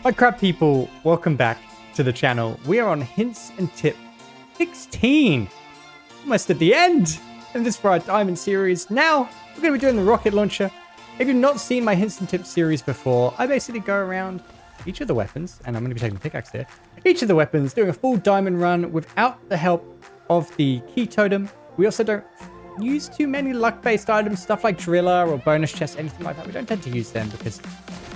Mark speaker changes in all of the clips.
Speaker 1: Hi crab people, welcome back to the channel. We are on hints and tip 16. Almost at the end of this for our diamond series. Now we're going to be doing the rocket launcher. If you've not seen my hints and tips series before, I basically go around each of the weapons, and I'm going to be taking the pickaxe here, each of the weapons, doing a full diamond run without the help of the key totem. We also don't use too many luck-based items, stuff like driller or bonus chest, anything like that. We don't tend to use them because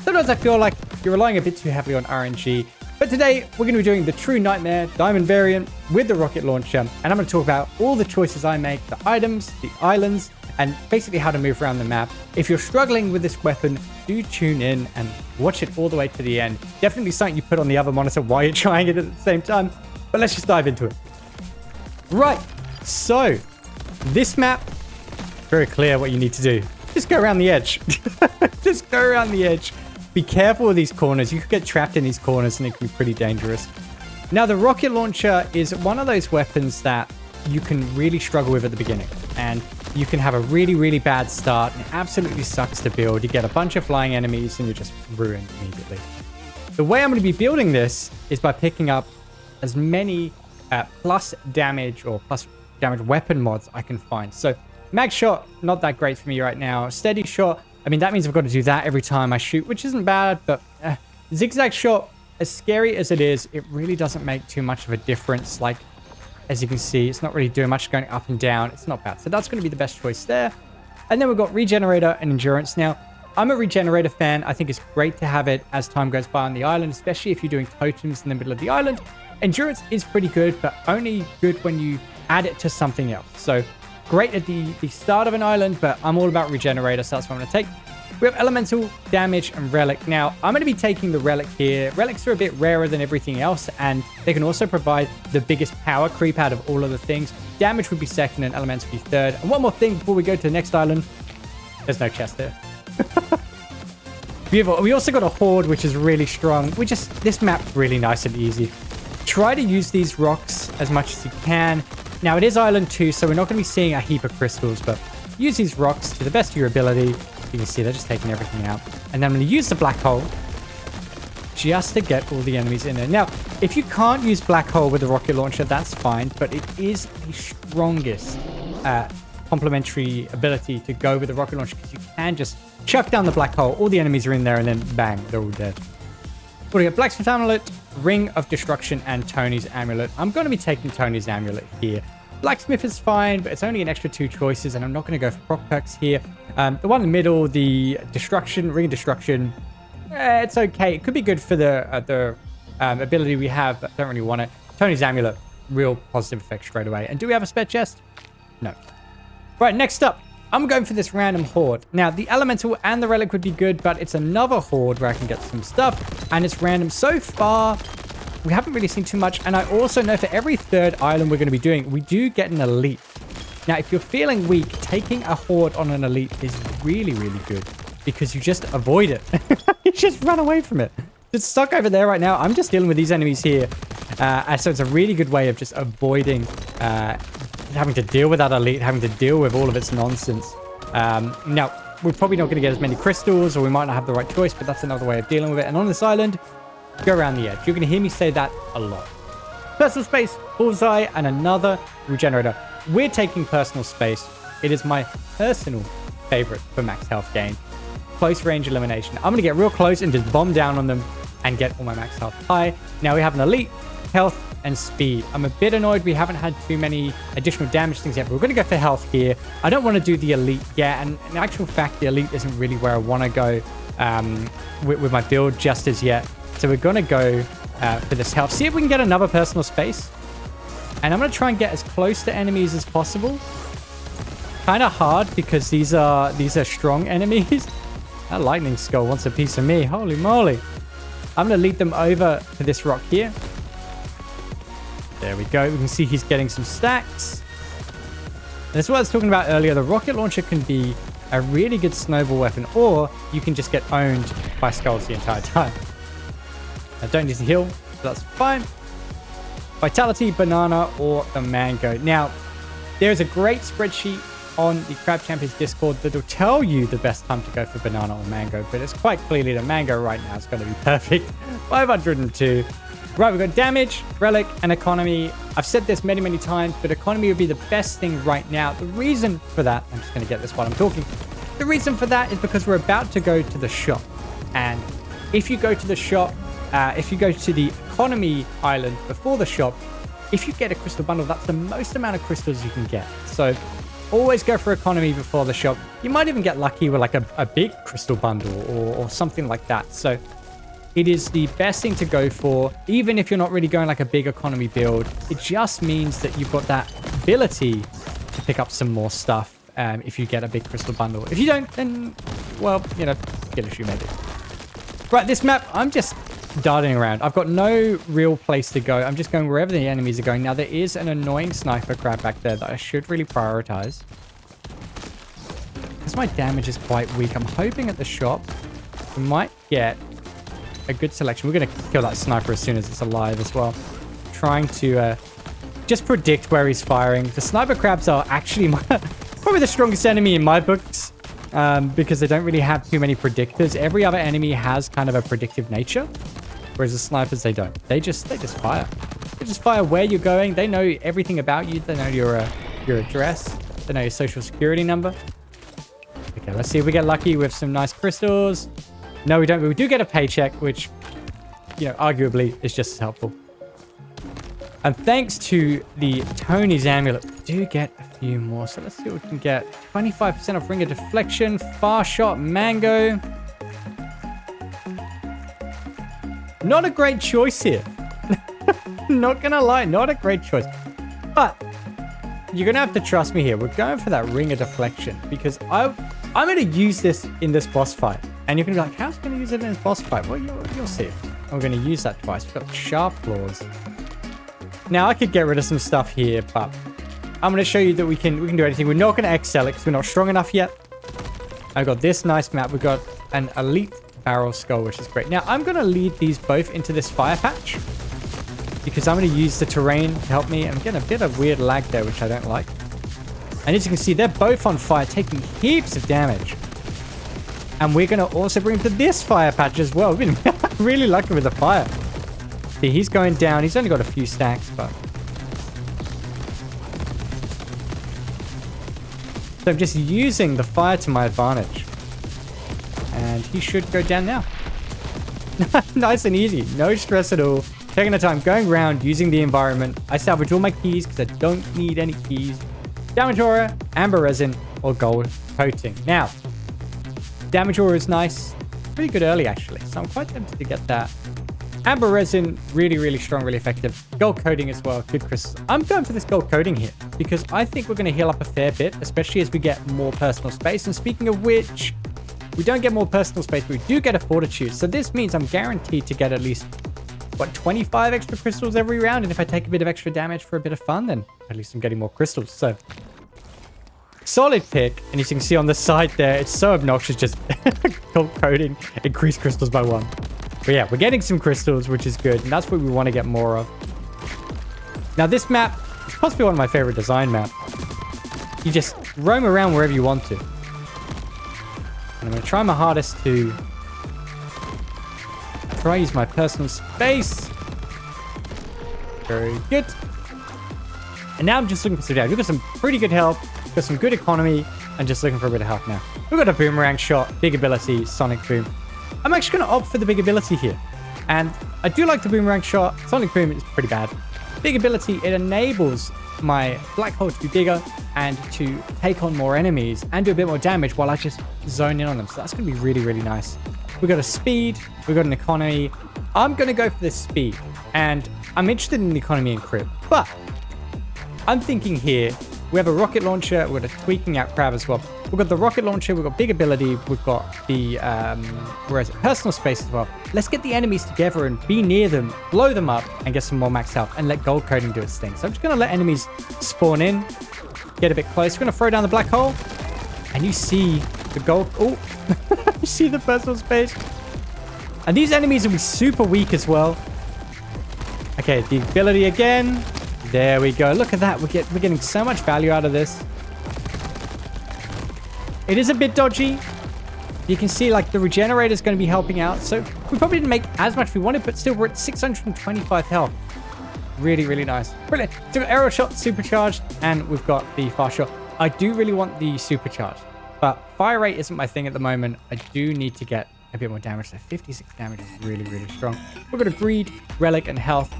Speaker 1: sometimes I feel like you're relying a bit too heavily on RNG. But today, we're going to be doing the true nightmare diamond variant with the rocket launcher. And I'm going to talk about all the choices I make, the items, the islands, and basically how to move around the map. If you're struggling with this weapon, do tune in and watch it all the way to the end. Definitely something you put on the other monitor while you're trying it at the same time. But let's just dive into it. Right, so this map, very clear what you need to do. Just go around the edge. Just go around the edge. Be careful with these corners. You could get trapped in these corners and it can be pretty dangerous. Now, the rocket launcher is one of those weapons that you can really struggle with at the beginning. And you can have a really, really bad start and it absolutely sucks to build. You get a bunch of flying enemies and you're just ruined immediately. The way I'm going to be building this is by picking up as many plus damage or plus damage weapon mods I can find. So mag shot, not that great for me right now. Steady shot, I mean, that means I've got to do that every time I shoot, which isn't bad, but zigzag shot, as scary as it is, it really doesn't make too much of a difference. Like, as you can see, it's not really doing much going up and down. It's not bad. So that's going to be the best choice there. And then we've got regenerator and endurance. Now, I'm a regenerator fan. I think it's great to have it as time goes by on the island, especially if you're doing totems in the middle of the island. Endurance is pretty good, but only good when you add it to something else. So great at the start of an island, but I'm all about regenerator, so that's what I'm going to take. We have elemental, damage, and relic. Now, I'm going to be taking the relic here. Relics are a bit rarer than everything else, and they can also provide the biggest power creep out of all of the things. Damage would be second, and elemental would be third. And one more thing before we go to the next island. There's no chest there. Beautiful. We also got a horde, which is really strong. This map's really nice and easy. Try to use these rocks as much as you can. Now, it is Island 2, so we're not going to be seeing a heap of crystals, but use these rocks to the best of your ability. You can see they're just taking everything out. And then I'm going to use the black hole just to get all the enemies in there. Now, if you can't use black hole with the rocket launcher, that's fine, but it is the strongest complementary ability to go with the rocket launcher because you can just chuck down the black hole. All the enemies are in there, and then bang, they're all dead. We're going to get Blacksmith Amulet, Ring of Destruction, and Tony's Amulet. I'm going to be taking Tony's Amulet here. Blacksmith is fine, but it's only an extra 2 choices, and I'm not going to go for proc perks here. The one in the middle, the Destruction, Ring of Destruction, it's okay. It could be good for the ability we have, but don't really want it. Tony's Amulet, real positive effect straight away. And do we have a spare chest? No. Right, next up, I'm going for this random horde. Now, the elemental and the relic would be good, but it's another horde where I can get some stuff, and it's random. So far, we haven't really seen too much, and I also know for every third island we're going to be doing, we do get an elite. Now, if you're feeling weak, taking a horde on an elite is really, really good, because you just avoid it. You just run away from it. It's stuck over there right now. I'm just dealing with these enemies here, so it's a really good way of just avoiding having to deal with that elite, having to deal with all of its nonsense. Now, we're probably not going to get as many crystals, or we might not have the right choice, but that's another way of dealing with it. And on this island, go around the edge. You're going to hear me say that a lot. Personal space, bullseye, and another regenerator. We're taking personal space. It is my personal favorite for max health gain. Close range elimination. I'm going to get real close and just bomb down on them and get all my max health high. Now we have an elite, health, and speed. I'm a bit annoyed we haven't had too many additional damage things yet, but we're going to go for health here. I don't want to do the elite yet, and in actual fact, the elite isn't really where I want to go with my build just as yet. So we're going to go for this health. See if we can get another personal space. And I'm going to try and get as close to enemies as possible. Kind of hard because these are strong enemies. That lightning skull wants a piece of me. Holy moly. I'm going to lead them over to this rock here. There we go. We can see he's getting some stacks. And that's what I was talking about earlier. The rocket launcher can be a really good snowball weapon, or you can just get owned by skulls the entire time. I don't need to heal, so that's fine. Vitality, banana, or the mango. Now, there's a great spreadsheet on the Crab Champions Discord that'll tell you the best time to go for banana or mango, but it's quite clearly the mango right now is going to be perfect. 502. Right, we've got damage, relic, and economy. I've said this many, many times, but economy would be the best thing right now. The reason for that, I'm just going to get this while I'm talking. The reason for that is because we're about to go to the shop. And if you go to the shop, if you go to the economy island before the shop, if you get a crystal bundle, that's the most amount of crystals you can get. So always go for economy before the shop. You might even get lucky with like a big crystal bundle or something like that. So it is the best thing to go for, even if you're not really going like a big economy build. It just means that you've got that ability to pick up some more stuff if you get a big crystal bundle. If you don't, then, well, you know, skill issue maybe. Right, this map, I'm just darting around. I've got no real place to go. I'm just going wherever the enemies are going. Now, there is an annoying sniper crab back there that I should really prioritize, because my damage is quite weak. I'm hoping at the shop we might get a good selection. We're going to kill that sniper as soon as it's alive as well. Trying to just predict where he's firing. The sniper crabs are actually probably the strongest enemy in my books, because they don't really have too many predictors. Every other enemy has kind of a predictive nature, whereas the snipers, they don't. They just fire. They just fire where you're going. They know everything about you. They know your address. They know your social security number. Okay, let's see if we get lucky with some nice crystals. No, we don't. But we do get a paycheck, which, you know, arguably is just as helpful. And thanks to the Tony's amulet, we do get a few more. So let's see what we can get. 25% off ring of deflection, far shot, mango. Not a great choice here. Not gonna lie, not a great choice. But you're gonna have to trust me here. We're going for that ring of deflection because I'm gonna use this in this boss fight. And you're gonna be like, how's it gonna use it in this boss fight? Well, you'll see. I'm gonna use that twice. We've got sharp claws. Now, I could get rid of some stuff here, but I'm going to show you that we can do anything. We're not going to excel it because we're not strong enough yet. I've got this nice map. We've got an elite barrel skull, which is great. Now, I'm going to lead these both into this fire patch because I'm going to use the terrain to help me. I'm getting a bit of weird lag there, which I don't like. And as you can see, they're both on fire, taking heaps of damage. And we're going to also bring them to this fire patch as well. We've been really lucky with the fire. See, he's going down. He's only got a few stacks, but... So I'm just using the fire to my advantage. And he should go down now. Nice and easy. No stress at all. Taking the time, going around, using the environment. I salvage all my keys because I don't need any keys. Damage aura, amber resin, or gold coating. Now, damage aura is nice. Pretty good early, actually. So I'm quite tempted to get that. Amber resin, really, really strong, really effective. Gold coating as well, good crystals. I'm going for this gold coating here because I think we're going to heal up a fair bit, especially as we get more personal space. And speaking of which, we don't get more personal space, but we do get a fortitude. So this means I'm guaranteed to get at least, what, 25 extra crystals every round. And if I take a bit of extra damage for a bit of fun, then at least I'm getting more crystals. So solid pick. And as you can see on the side there, it's so obnoxious, just gold coating, increase crystals by 1. But yeah, we're getting some crystals, which is good. And that's what we want to get more of. Now, this map is possibly one of my favorite design maps. You just roam around wherever you want to. And I'm going to try my hardest to use my personal space. Very good. And now I'm just looking for some damage. We've got some pretty good health. We've got some good economy. And just looking for a bit of health now. We've got a boomerang shot, big ability, sonic boom. I'm actually going to opt for the big ability here. And I do like the boomerang shot. Sonic boom is pretty bad. Big ability, it enables my black hole to be bigger and to take on more enemies and do a bit more damage while I just zone in on them. So that's going to be really, really nice. We've got a speed. We've got an economy. I'm going to go for this speed. And I'm interested in the economy and crit. But I'm thinking here, we have a rocket launcher. We've got a tweaking out crab as well. We've got the rocket launcher. We've got big ability. We've got the, where is it? Personal space as well. Let's get the enemies together and be near them, blow them up, and get some more max health, and let gold coating do its thing. So I'm just going to let enemies spawn in, get a bit close. We're going to throw down the black hole, and you see the gold. Oh, you see the personal space. And these enemies will be super weak as well. Okay, the ability again. There we go. Look at that. We're getting so much value out of this. It is a bit dodgy. You can see like the regenerator is going to be helping out. So we probably didn't make as much as we wanted, but still we're at 625 health. Really, really nice. Brilliant. So we've got arrow shot supercharged and we've got the fast shot. I do really want the supercharged, but fire rate isn't my thing at the moment. I do need to get a bit more damage. So 56 damage is really, really strong. We've got a greed, relic, and health.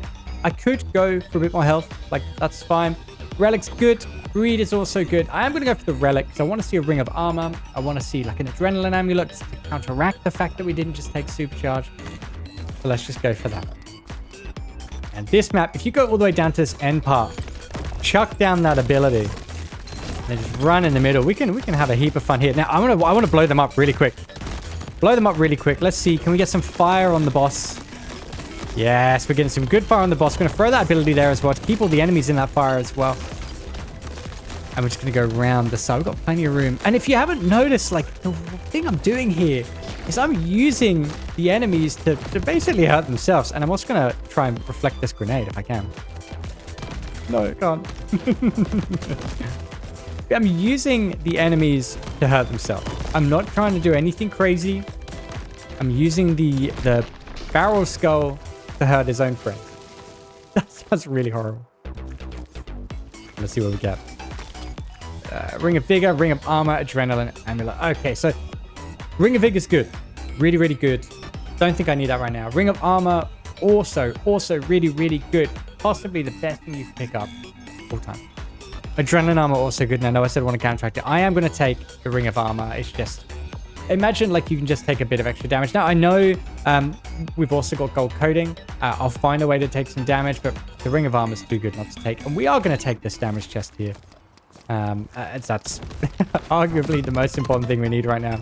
Speaker 1: I could go for a bit more health. Like, that's fine. Relic's good. Greed is also good. I am going to go for the relic because I want to see a ring of armor. I want to see like an adrenaline amulet to counteract the fact that we didn't just take supercharge. So let's just go for that. And this map, if you go all the way down to this end part, chuck down that ability and just run in the middle. We can have a heap of fun here. Now, I want to blow them up really quick. Blow them up really quick. Let's see. Can we get some fire on the boss? Yes, we're getting some good fire on the boss. We're going to throw that ability there as well to keep all the enemies in that fire as well. And we're just going to go around the side. We've got plenty of room. And if you haven't noticed, like, the thing I'm doing here is I'm using the enemies to basically hurt themselves. And I'm also going to try and reflect this grenade if I can. No, I can't. I'm using the enemies to hurt themselves. I'm not trying to do anything crazy. I'm using the barrel skull to hurt his own friend. That's really horrible. Let's see what we get. Ring of Vigor, Ring of Armor, Adrenaline, Amulet. Okay, so Ring of Vigor is good. Really, really good. Don't think I need that right now. Ring of Armor, also really, really good. Possibly the best thing you can pick up all time. Adrenaline Armor also good. Now, I know I said I want to counteract it. I am going to take the Ring of Armor. It's just... Imagine like you can just take a bit of extra damage. Now, I know we've also got gold coating. I'll find a way to take some damage, but the Ring of Armor is too good not to take. And we are going to take this damage chest here. That's arguably the most important thing we need right now.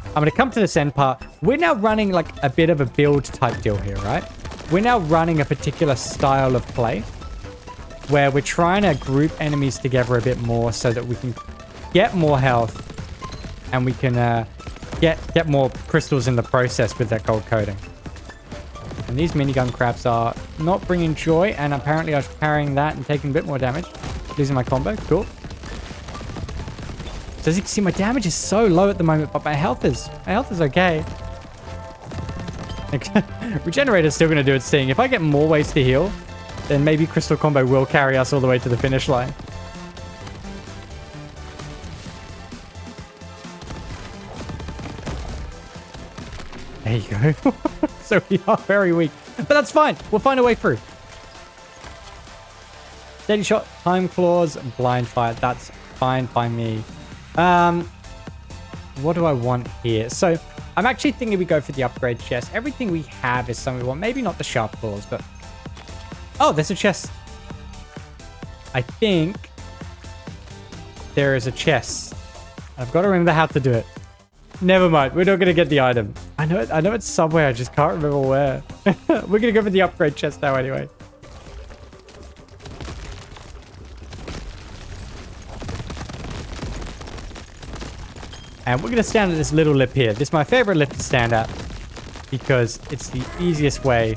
Speaker 1: I'm going to come to this end part. We're now running like a bit of a build type deal here, right? We're now running a particular style of play where we're trying to group enemies together a bit more so that we can get more health and we can get more crystals in the process with that gold coating. And these minigun crabs are not bringing joy, and apparently I was carrying that and taking a bit more damage. Losing my combo. Cool. So as you can see, my damage is so low at the moment, but my health is okay. Regenerator's still going to do its thing. If I get more ways to heal, then maybe Crystal Combo will carry us all the way to the finish line. There you go. So we are very weak. But that's fine. We'll find a way through. Steady shot, time claws, blind fire. That's fine by me. What do I want here? So I'm actually thinking we go for the upgrade chest. Everything we have is something we want. Maybe not the sharp claws, but... Oh, there's a chest. I think there is a chest. I've got to remember how to do it. Never mind. We're not going to get the item. I know it's somewhere. I just can't remember where. We're going to go for the upgrade chest now anyway. And we're going to stand at this little lip here. This is my favorite lip to stand at because it's the easiest way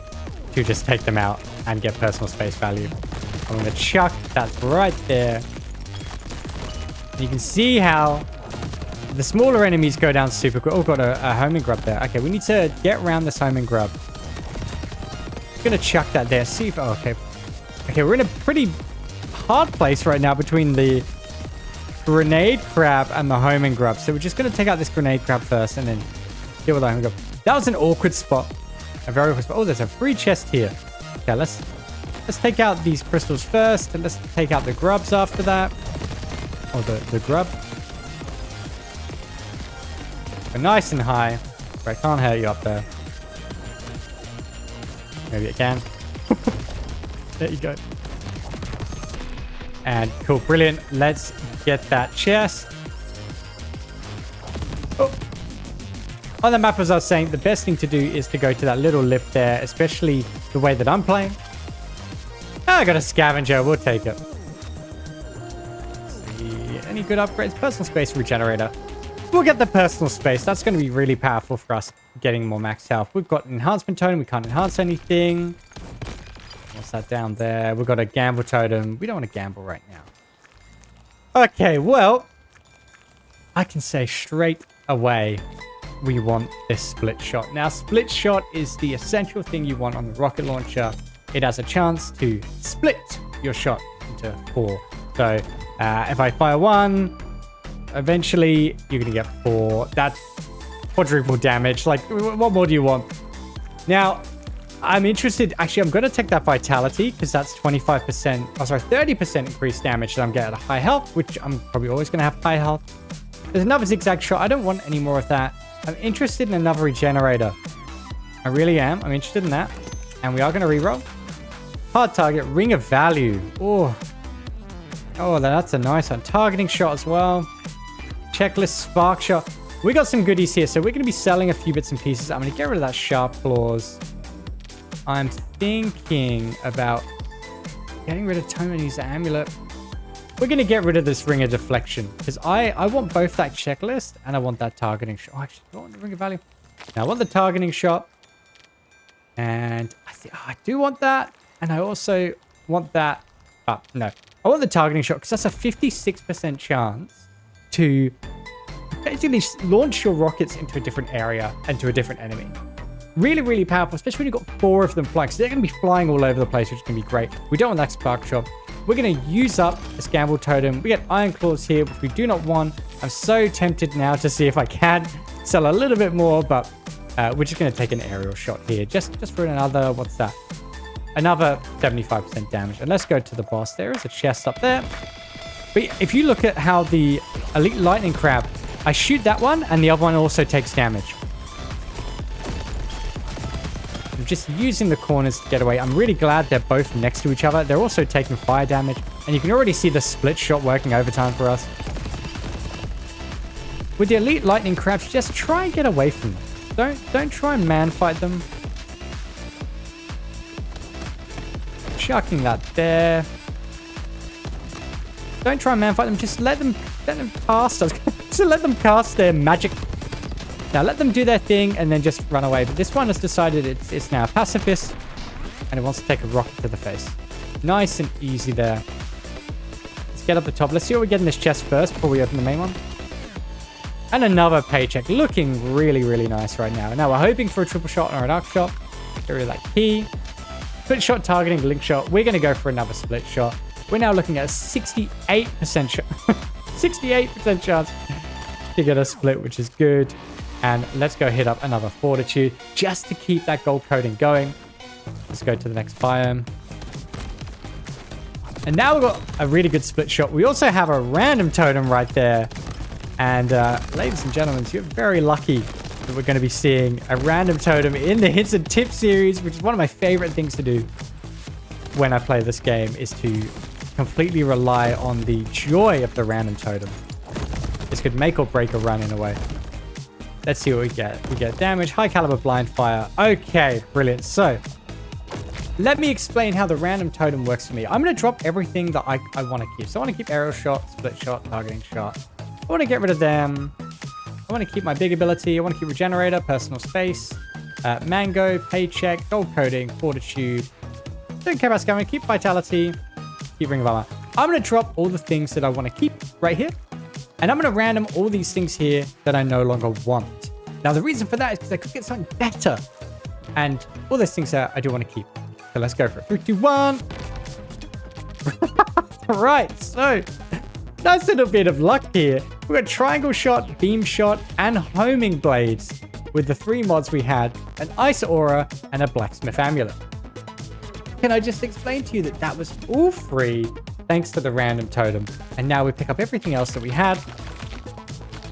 Speaker 1: to just take them out and get personal space value. I'm going to chuck that right there. You can see how the smaller enemies go down super quick. Oh, got a homing grub there. Okay, we need to get around this homing grub. I'm going to chuck that there. See if... Oh, okay. Okay, we're in a pretty hard place right now between the grenade crab and the homing grub. So we're just going to take out this grenade crab first and then deal with the homing grub. That was an awkward spot. A very awkward spot. Oh, there's a free chest here. Okay, let's take out these crystals first, and let's take out the grubs after that. Oh, the grub. We're nice and high, but I can't hurt you up there. Maybe it can. There you go. And cool, brilliant. Let's get that chest. Oh. On the map, as I was saying, the best thing to do is to go to that little lip there, especially the way that I'm playing. Oh, I got a scavenger. We'll take it. Let's see. Any good upgrades? Personal space regenerator. We'll get the personal space. That's going to be really powerful for us getting more max health. We've got an enhancement totem. We can't enhance anything. What's that down there? We've got a gamble totem. We don't want to gamble right now. Okay, well, I can say straight away, we want this split shot. Now, split shot is the essential thing you want on the rocket launcher. It has a chance to split your shot into 4. So if I fire 1, eventually you're going to get 4. That's quadruple damage. Like, what more do you want? Now, I'm interested. Actually, I'm going to take that vitality because that's 25%. Oh, sorry, 30% increased damage that I'm getting at a high health, which I'm probably always going to have high health. There's another zigzag shot. I don't want any more of that. I'm interested in another regenerator. I really am. I'm interested in that. And we are going to reroll. Hard target, ring of value. Oh, that's a nice one. Targeting shot as well. Checklist, spark shot. We got some goodies here. So we're going to be selling a few bits and pieces. I'm going to get rid of that sharp claws. I'm thinking about getting rid of totem and use the amulet. We're going to get rid of this ring of deflection because I want both that checklist and I want that targeting shot. Oh, actually, I want the ring of value. Now, I want the targeting shot. And I do want that. And I also want that. No. I want the targeting shot because that's a 56% chance to basically launch your rockets into a different area and to a different enemy. Really, really powerful, especially when you've got 4 of them flying. So they're going to be flying all over the place, which is going to be great. We don't want that spark shot. We're going to use up this gamble totem. We get iron claws here, which we do not want. I'm so tempted now to see if I can sell a little bit more, but we're just going to take an aerial shot here. Just for another, what's that? Another 75% damage. And let's go to the boss. There is a chest up there. But if you look at how the elite lightning crab, I shoot that one and the other one also takes damage. I'm just using the corners to get away. I'm really glad they're both next to each other. They're also taking fire damage. And you can already see the split shot working overtime for us. With the elite lightning crabs, just try and get away from them. Don't try and man fight them. Chucking that there. Don't try and man fight them. Just let them cast. So let them cast their magic. Now let them do their thing and then just run away. But this one has decided it's now a pacifist and it wants to take a rocket to the face. Nice and easy there. Let's get up the top. Let's see what we get in this chest first before we open the main one. And another paycheck. Looking really, really nice right now. Now we're hoping for a triple shot or an arc shot. Get rid of that key. Split shot targeting link shot. We're going to go for another split shot. We're now looking at a 68% shot. 68% chance to get a split, which is good. And let's go hit up another fortitude just to keep that gold coating going. Let's go to the next biome. And now we've got a really good split shot. We also have a random totem right there. And ladies and gentlemen, you're very lucky that we're going to be seeing a random totem in the Hints and Tips series, which is one of my favorite things to do when I play this game, is to completely rely on the joy of the random totem. This could make or break a run in a way. Let's see what we get. We get damage, high caliber blind fire. Okay, brilliant. So let me explain how the random totem works for me. I'm going to drop everything that I want to keep. So I want to keep aerial shot, split shot, targeting shot. I want to get rid of them. I want to keep my big ability. I want to keep regenerator, personal space, mango, paycheck, gold coating, fortitude. Don't care about scamming. Keep vitality. Keep ring of armor. I'm going to drop all the things that I want to keep right here. And I'm going to random all these things here that I no longer want. Now, the reason for that is because I could get something better. And all those things I do want to keep. So let's go for it. 3, 2, 1. Right. So nice little bit of luck here. We've got triangle shot, beam shot, and homing blades with the 3 mods we had, an ice aura, and a blacksmith amulet. Can I just explain to you that that was all free thanks to the random totem? And now we pick up everything else that we had.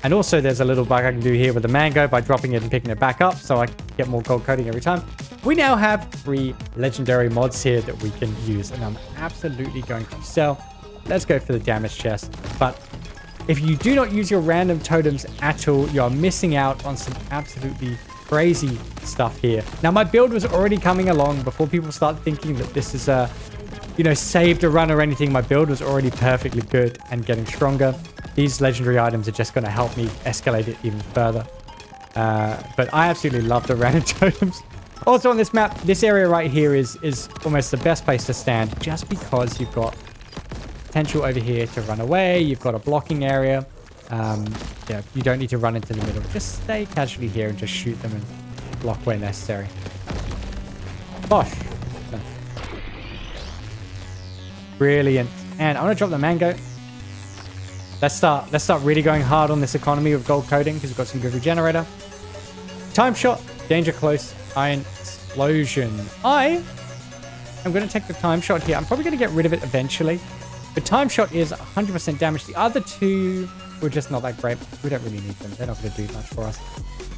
Speaker 1: And also there's a little bug I can do here with the mango by dropping it and picking it back up so I get more gold coating every time. We now have 3 legendary mods here that we can use, and I'm absolutely going to sell. Let's go for the damage chest. But if you do not use your random totems at all, you're missing out on some absolutely crazy stuff here. Now, my build was already coming along before people start thinking that this is a, saved a run or anything. My build was already perfectly good and getting stronger. These legendary items are just going to help me escalate it even further. But I absolutely love the random totems. Also on this map, this area right here is almost the best place to stand just because you've got potential over here to run away. You've got a blocking area. Yeah, you don't need to run into the middle. Just stay casually here and just shoot them and block where necessary. Bosh. No. Brilliant. And I want to drop the mango. Let's start really going hard on this economy with gold coating because we've got some good regenerator. Time shot, danger close, iron explosion. I'm going to take the time shot here. I'm probably going to get rid of it eventually. The time shot is 100% damage. The other two were just not that great. We don't really need them. They're not going to do much for us.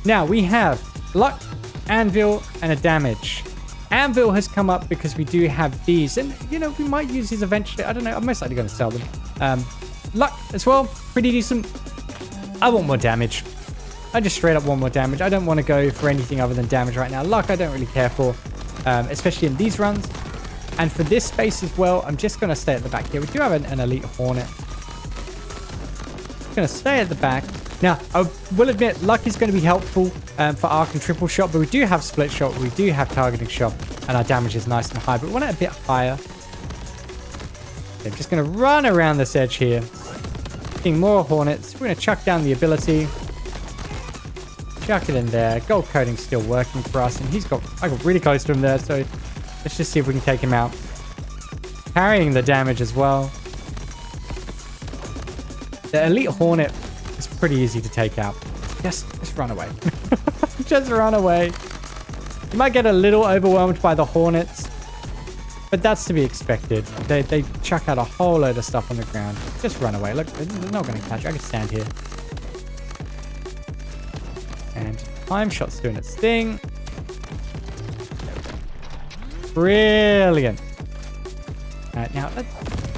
Speaker 1: Now we have luck, anvil, and a damage. Anvil has come up because we do have these. And, you know, we might use these eventually. I don't know. I'm most likely going to sell them. Luck as well. Pretty decent. I want more damage. I just straight up want more damage. I don't want to go for anything other than damage right now. Luck I don't really care for. Especially in these runs. And for this space as well, I'm just going to stay at the back here. We do have an elite hornet. Going to stay at the back. Now, I will admit, luck is going to be helpful for arc and triple shot, but we do have split shot, we do have targeting shot, and our damage is nice and high, but we want it a bit higher. Okay, I'm just going to run around this edge here. Getting more hornets. We're going to chuck down the ability. Chuck it in there. Gold coating's still working for us, and I got really close to him there, so let's just see if we can take him out. Carrying the damage as well. The elite hornet is pretty easy to take out. Just run away. Just run away. You might get a little overwhelmed by the hornets, but that's to be expected. They chuck out a whole load of stuff on the ground. Just run away. Look, they're not going to catch you. I can stand here. And time shot's doing its thing. Brilliant. Alright, now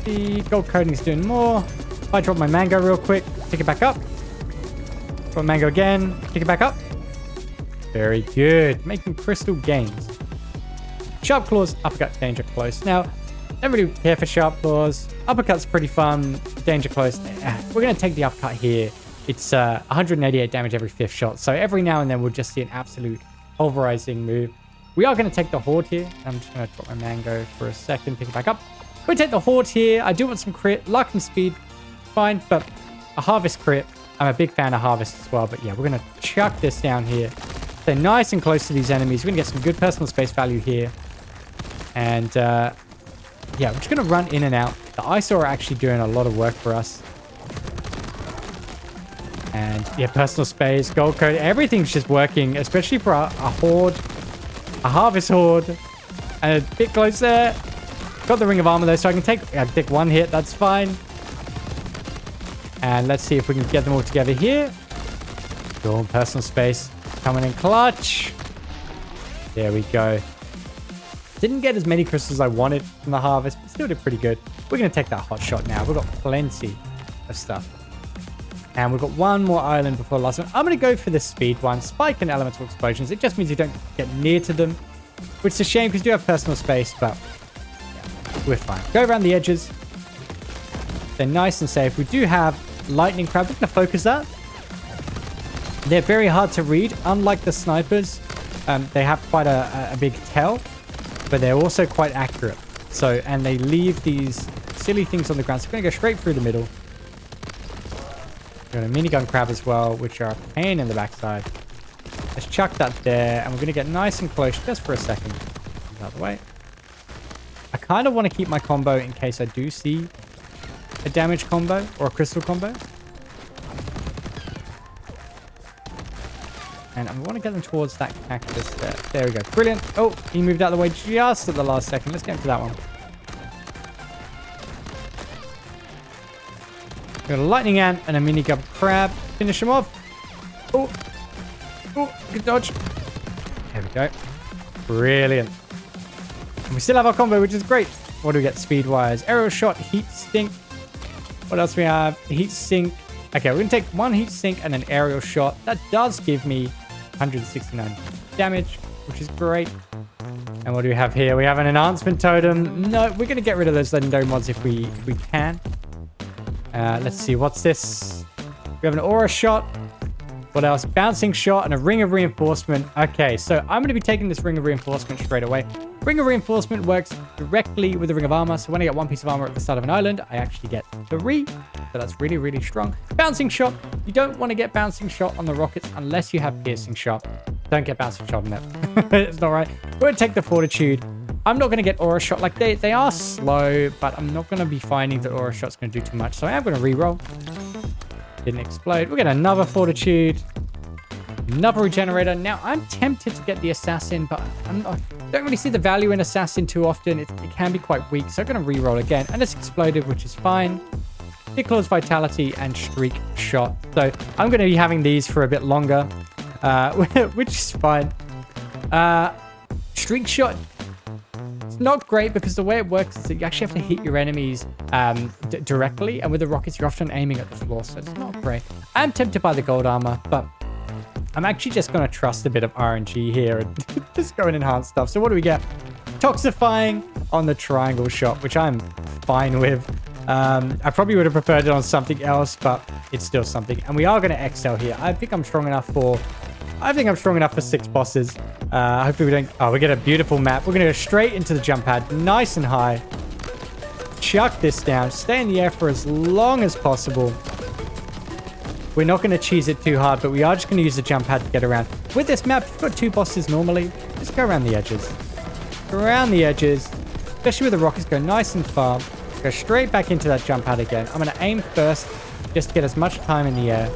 Speaker 1: the gold coating's doing more. If I drop my mango real quick, pick it back up. Drop mango again, pick it back up. Very good. Making crystal gains. Sharp claws, uppercut, danger close. Now, don't really care for sharp claws. Uppercut's pretty fun. Danger close. We're going to take the uppercut here. It's 188 damage every 5th shot. So every now and then we'll just see an absolute pulverizing move. We are going to take the horde here. I'm just going to drop my mango for a second, pick it back up. We take the horde here. I do want some crit, luck and speed. Fine, but a harvest crit. I'm a big fan of harvest as well, but yeah, we're going to chuck this down here. They're nice and close to these enemies. We're going to get some good personal space value here. And yeah, we're just going to run in and out. The ISO are actually doing a lot of work for us. And yeah, personal space, gold code, everything's just working, especially for a horde, a harvest horde. And a bit close there. Got the ring of armor though, so I can take one hit. That's fine. And let's see if we can get them all together here. Go on, personal space. Coming in clutch. There we go. Didn't get as many crystals as I wanted from the harvest, but still did pretty good. We're going to take that hot shot now. We've got plenty of stuff. And we've got one more island before the last one. I'm going to go for the speed one. Spike and elemental explosions. It just means you don't get near to them, which is a shame because you do have personal space, but yeah, we're fine. Go around the edges. They're nice and safe. We do have lightning crab. We're going to focus that. They're very hard to read. Unlike the snipers, they have quite a big tail, but they're also quite accurate. So, and they leave these silly things on the ground. So we're going to go straight through the middle. We've got a minigun crab as well, which are a pain in the backside. Let's chuck that there, and we're going to get nice and close just for a second. Out of the way. I kind of want to keep my combo in case I do see a damage combo or a crystal combo. And I want to get them towards that cactus there. There we go. Brilliant. Oh, he moved out of the way just at the last second. Let's get into that one. We've got a lightning ant and a minigun crab. Finish him off. Oh. Oh, good dodge. There we go. Brilliant. And we still have our combo, which is great. What do we get speed-wise? Aerial shot, heat sink. What else do we have? Heat sink. Okay, we're going to take one heat sink and an aerial shot. That does give me 169 damage, which is great. And what do we have here? We have an enhancement totem. No, we're going to get rid of those legendary mods if we can. Let's see. What's this? We have an aura shot. What else? Bouncing shot and a ring of reinforcement. Okay, so I'm going to be taking this ring of reinforcement straight away. Ring of reinforcement works directly with the ring of armor. So when I get 1 piece of armor at the start of an island, I actually get 3. So that's really, really strong. Bouncing shot. You don't want to get bouncing shot on the rockets unless you have piercing shot. Don't get bouncing shot on that. It's not right. We're going to take the fortitude. I'm not going to get aura shot. Like they are slow, but I'm not going to be finding that aura shot's going to do too much. So I am going to reroll. Didn't explode. We'll get another fortitude. Another regenerator. Now, I'm tempted to get the assassin, but I don't really see the value in assassin too often. It can be quite weak, so I'm going to reroll again. And it's exploded, which is fine. Claw's vitality and streak shot. So I'm going to be having these for a bit longer, which is fine. Streak shot. It's not great because the way it works is that you actually have to hit your enemies directly. And with the rockets, you're often aiming at the floor, so it's not great. I'm tempted by the gold armor, but I'm actually just going to trust a bit of RNG here and just go and enhance stuff. So what do we get? Toxifying on the triangle shot, which I'm fine with. I probably would have preferred it on something else, but it's still something. And we are going to excel here. I think I'm strong enough for 6 bosses. Hopefully we don't... Oh, we get a beautiful map. We're going to go straight into the jump pad. Nice and high. Chuck this down. Stay in the air for as long as possible. We're not going to cheese it too hard, but we are just going to use the jump pad to get around. With this map, you've got 2 bosses normally. Just go around the edges. Go around the edges. Especially with the rockets, go nice and far. Go straight back into that jump pad again. I'm going to aim first just to get as much time in the air.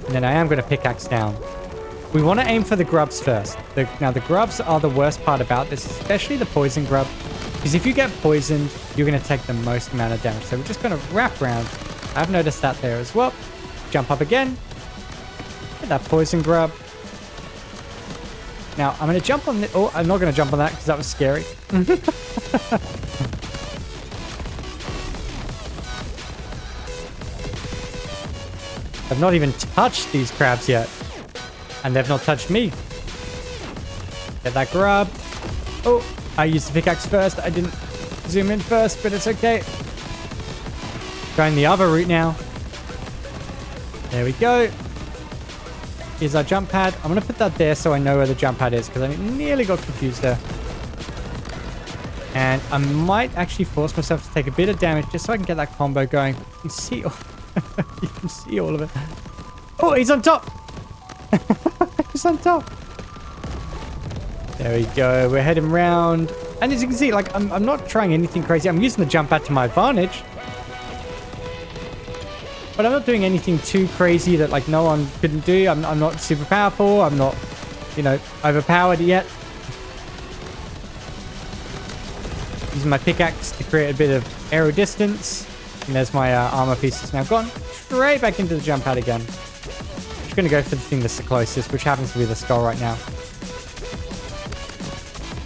Speaker 1: And then I am going to pickaxe down. We want to aim for the grubs first. Now, the grubs are the worst part about this, especially the poison grub. Because if you get poisoned, you're going to take the most amount of damage. So we're just going to wrap around. I've noticed that there as well. Jump up again. Get that poison grub. Now, I'm going to jump on the... Oh, I'm not going to jump on that because that was scary. I've not even touched these crabs yet. And they've not touched me. Get that grub. Oh, I used the pickaxe first. I didn't zoom in first, but it's okay. Going the other route now. There we go. Here's our jump pad. I'm going to put that there so I know where the jump pad is because I nearly got confused there. And I might actually force myself to take a bit of damage just so I can get that combo going. You can see all, you can see all of it. Oh, he's on top. He's on top. There we go. We're heading round. And as you can see, like, I'm not trying anything crazy. I'm using the jump pad to my advantage. But I'm not doing anything too crazy that, like, no one couldn't do. I'm not super powerful. I'm not, you know, overpowered yet. Using my pickaxe to create a bit of aero distance. And there's my armor pieces now gone. Straight back into the jump pad again. Just going to go for the thing that's the closest, which happens to be the skull right now.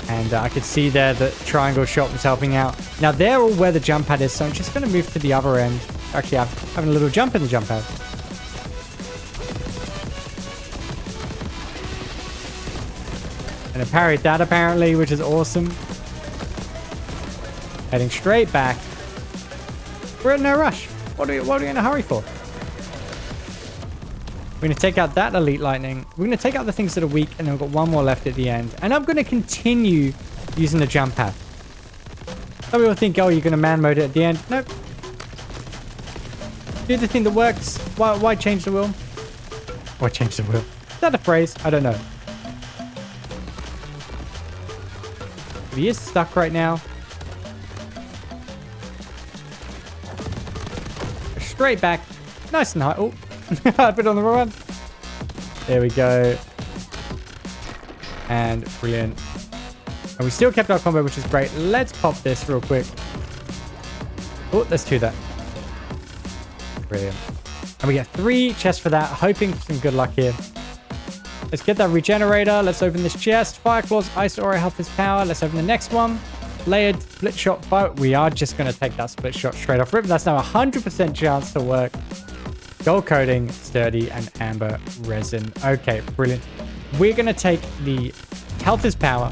Speaker 1: And I could see there that triangle shot was helping out. Now they're all where the jump pad is, so I'm just going to move to the other end. Actually, I'm having a little jump in the jump pad. And I parried that apparently, which is awesome. Heading straight back. We're in no rush. What are we in a hurry for? We're going to take out that elite lightning. We're going to take out the things that are weak, and then we've got one more left at the end. And I'm going to continue using the jump pad. Some people think, oh, you're going to man mode it at the end. Nope. Do the thing that works. Why change the wheel? Why change the wheel? Is that a phrase? I don't know. He is stuck right now. Straight back. Nice and high. Oh, I put it on the wrong one. There we go. And brilliant. And we still kept our combo, which is great. Let's pop this real quick. Oh, there's 2 there. Brilliant. And we get 3 chests for that. Hoping for some good luck here. Let's get that regenerator. Let's open this chest. Fire claws, ice aura, health is power. Let's open the next one. Layered split shot fire. We are just going to take that split shot straight off rip. That's now 100% chance to work. Gold coating, sturdy, and amber resin. Okay, brilliant. We're going to take the health is power,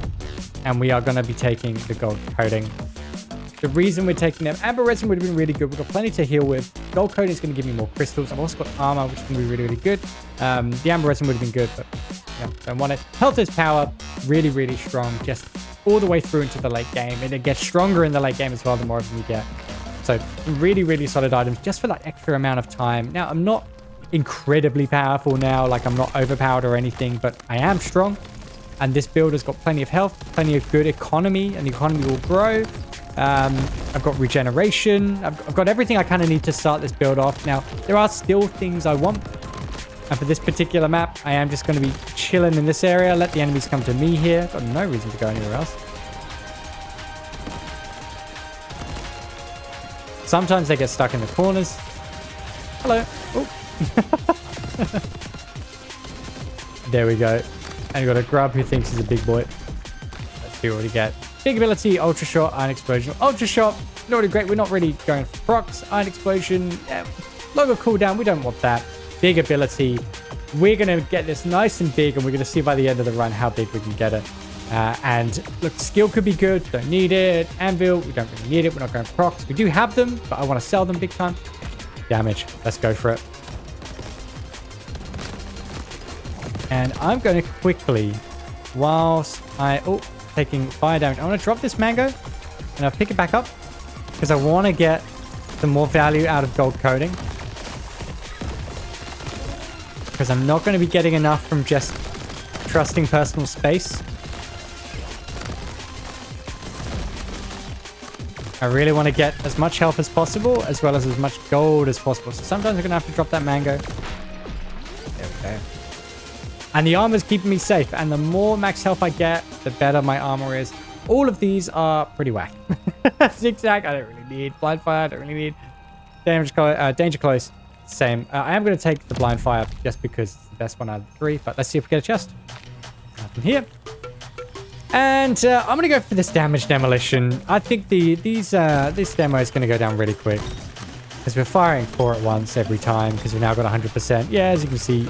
Speaker 1: and we are going to be taking the gold coating. The reason we're taking them, amber resin would have been really good. We've got plenty to heal with. gold coating is going to give me more crystals. I've also got armor, which is going to be really, really good. The amber resin would have been good, but yeah, don't want it. Health is power, really, really strong, just all the way through into the late game. And it gets stronger in the late game as well, the more of them you get. So really, really solid items just for that extra amount of time. Now, I'm not incredibly powerful now, like I'm not overpowered or anything, but I am strong. And this build has got plenty of health, plenty of good economy, and the economy will grow. I've got regeneration. I've got everything I kind of need to start this build off. Now, there are still things I want. And for this particular map, I am just going to be chilling in this area. Let the enemies come to me here. Got no reason to go anywhere else. Sometimes they get stuck in the corners. Hello. Oh. There we go. And we've got a grub who thinks he's a big boy. Let's see what we get. Big ability, ultra shot, iron explosion. Ultra shot, not really great. We're not really going for procs. Iron explosion, yeah, logo cooldown. We don't want that. Big ability. We're going to get this nice and big, and we're going to see by the end of the run how big we can get it. And look, skill could be good. Don't need it. Anvil, we don't really need it. We're not going for procs. We do have them, but I want to sell them big time. Damage. Let's go for it. And I'm going to quickly, whilst taking fire damage, I want to drop this mango and I'll pick it back up because I want to get some more value out of gold coating. Because I'm not going to be getting enough from just trusting personal space. I really want to get as much health as possible as well as much gold as possible. So sometimes I'm going to have to drop that mango. There we go. And the armor is keeping me safe. And the more max health I get, the better my armor is. All of these are pretty whack. Zigzag, I don't really need. Blind fire, I don't really need. Danger close, same. I am going to take the blind fire just because it's the best one out of the three. But let's see if we get a chest. Nothing here. And I'm going to go for this damage demolition. I think this demo is going to go down really quick. Because we're firing 4 at once every time. Because we've now got 100%. Yeah, as you can see.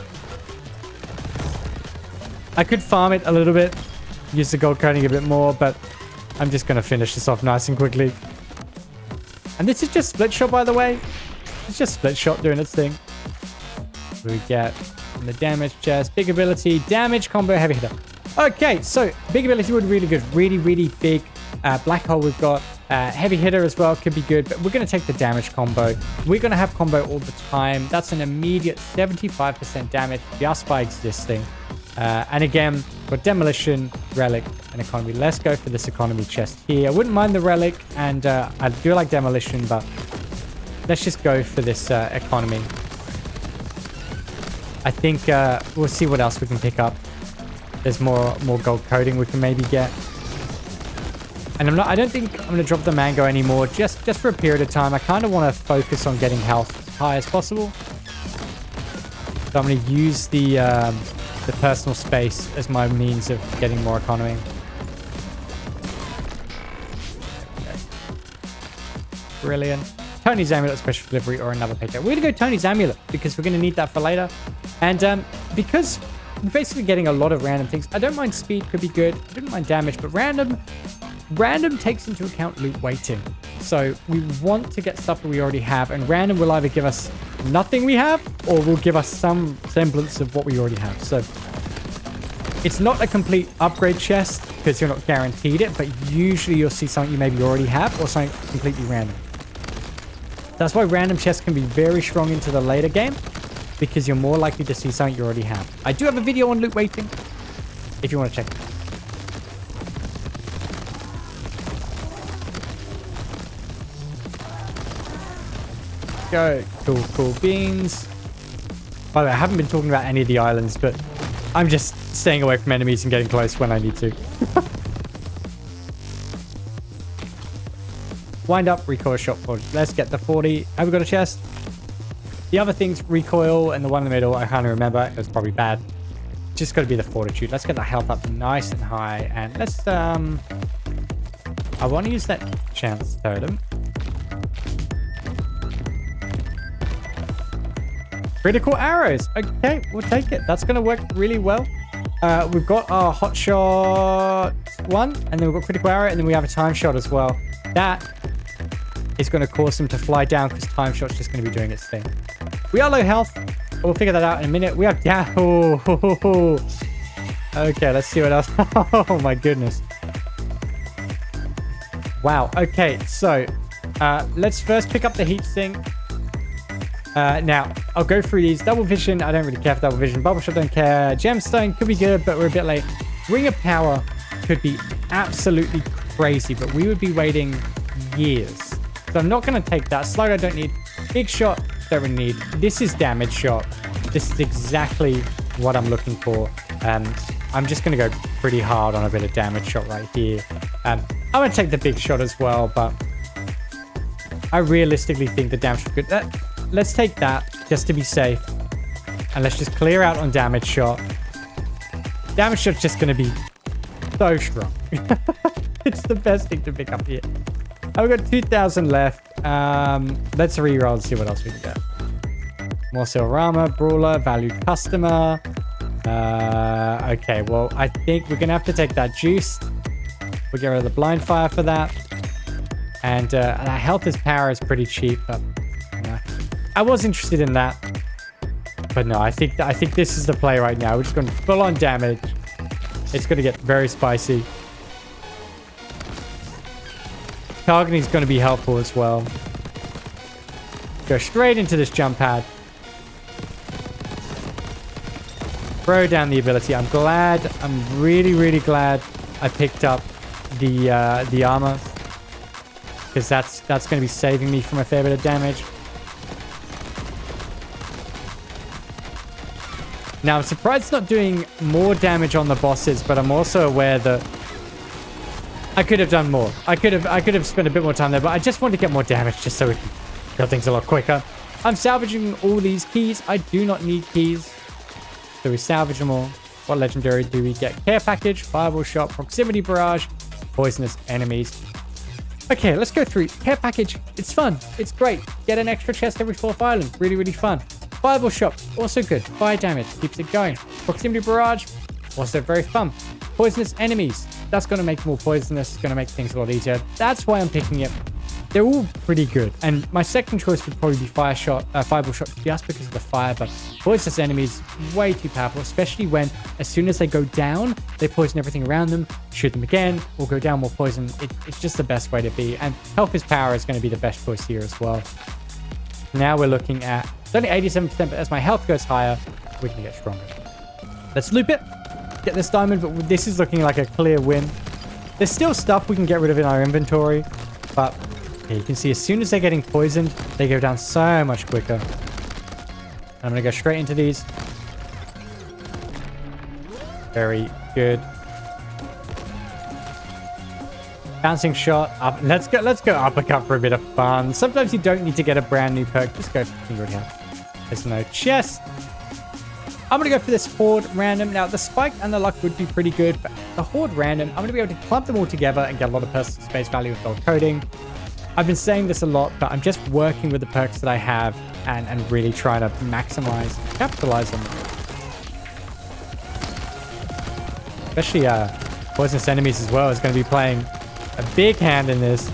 Speaker 1: I could farm it a little bit, use the gold coating a bit more, but I'm just going to finish this off nice and quickly. And this is just split shot, by the way. It's just split shot doing its thing. We get the damage chest, big ability, damage combo, heavy hitter. Okay, so big ability would be really good. Really, really big. Black hole we've got. Heavy hitter as well could be good, but we're going to take the damage combo. We're going to have combo all the time. That's an immediate 75% damage just by existing. And again, for demolition, relic, and economy. Let's go for this economy chest here. I wouldn't mind the relic, and I do like demolition, but let's just go for this economy. I think we'll see what else we can pick up. There's more gold coating we can maybe get. And I don't think I'm going to drop the mango anymore, just for a period of time. I kind of want to focus on getting health as high as possible. So I'm going to use the personal space as my means of getting more economy. Okay. Brilliant. Tony's Amulet, special delivery, or another paycheck. We're going to go Tony's Amulet because we're going to need that for later. And because we're basically getting a lot of random things. I don't mind speed, could be good. I don't mind damage, but random takes into account loot weighting. So we want to get stuff that we already have, and random will either give us nothing we have or will give us some semblance of what we already have. So it's not a complete upgrade chest because you're not guaranteed it, but usually you'll see something you maybe already have or something completely random. That's why random chests can be very strong into the later game, because you're more likely to see something you already have. I do have a video on loot weighting if you want to check it out. Go. Cool beans. By the way, I haven't been talking about any of the islands, but I'm just staying away from enemies and getting close when I need to. Wind up, recoil shot 40. Let's get the 40. Have we got a chest? The other things, recoil, and the one in the middle, I can't remember. It was probably bad. Just got to be the fortitude. Let's get the health up nice and high. And let's, I want to use that chance totem. Critical arrows. Okay, we'll take it. That's going to work really well. We've got our hot shot one, and then we've got critical arrow, and then we have a time shot as well. That is going to cause them to fly down because time shot's just going to be doing its thing. We are low health. We'll figure that out in a minute. We have down. Oh. Okay, let's see what else. Oh my goodness. Wow. Okay, so let's first pick up the heat sink. Now, I'll go through these. Double vision, I don't really care for double vision. Bubble shot, don't care. Gemstone could be good, but we're a bit late. Ring of power could be absolutely crazy, but we would be waiting years. So I'm not going to take that. Slug, I don't need. Big shot, don't really need. This is damage shot. This is exactly what I'm looking for. I'm just going to go pretty hard on a bit of damage shot right here. I'm going to take the big shot as well, but I realistically think the damage shot could... let's take that just to be safe. And let's just clear out on damage shot. Damage shot's just going to be so strong. It's the best thing to pick up here. I've got 2,000 left. Let's reroll and see what else we can get. More silver armor, brawler, valued customer. Okay, well, I think we're going to have to take that juice. We'll get rid of the blind fire for that. And our health as power is pretty cheap, but I was interested in that. But no, I think this is the play right now. We're just going full on damage. It's going to get very spicy. Targeting is going to be helpful as well. Go straight into this jump pad. Throw down the ability. I'm really, really glad I picked up the armor. Because that's going to be saving me from a fair bit of damage. Now, I'm surprised it's not doing more damage on the bosses, but I'm also aware that I could have done more. I could have spent a bit more time there, but I just want to get more damage just so we can kill things a lot quicker. I'm salvaging all these keys. I do not need keys. So we salvage them all. What legendary do we get? Care package, fireball shot, proximity barrage, poisonous enemies. Okay, let's go through. Care package, it's fun. It's great. Get an extra chest every 4th island. Really, really fun. Fireball shot, also good. Fire damage, keeps it going. Proximity barrage, also very fun. Poisonous enemies, that's going to make more poisonous. It's going to make things a lot easier. That's why I'm picking it. They're all pretty good. And my second choice would probably be fireball shot, just because of the fire. But poisonous enemies, way too powerful, especially when as soon as they go down, they poison everything around them. Shoot them again, or go down more poison. It's just the best way to be. And health is power is going to be the best choice here as well. Now we're looking at, it's only 87%, but as my health goes higher, we can get stronger. Let's loop it. Get this diamond, but this is looking like a clear win. There's still stuff we can get rid of in our inventory, but yeah, you can see as soon as they're getting poisoned, they go down so much quicker. I'm going to go straight into these. Very good. Bouncing shot up. Let's go uppercut for a bit of fun. Sometimes you don't need to get a brand new perk. Just go for finger count. There's no chest. I'm going to go for this horde random. Now, the spike and the luck would be pretty good, but the horde random, I'm going to be able to clump them all together and get a lot of personal space value with gold coating. I've been saying this a lot, but I'm just working with the perks that I have and really trying to capitalize on them. Especially poisonous enemies as well is going to be playing a big hand in this.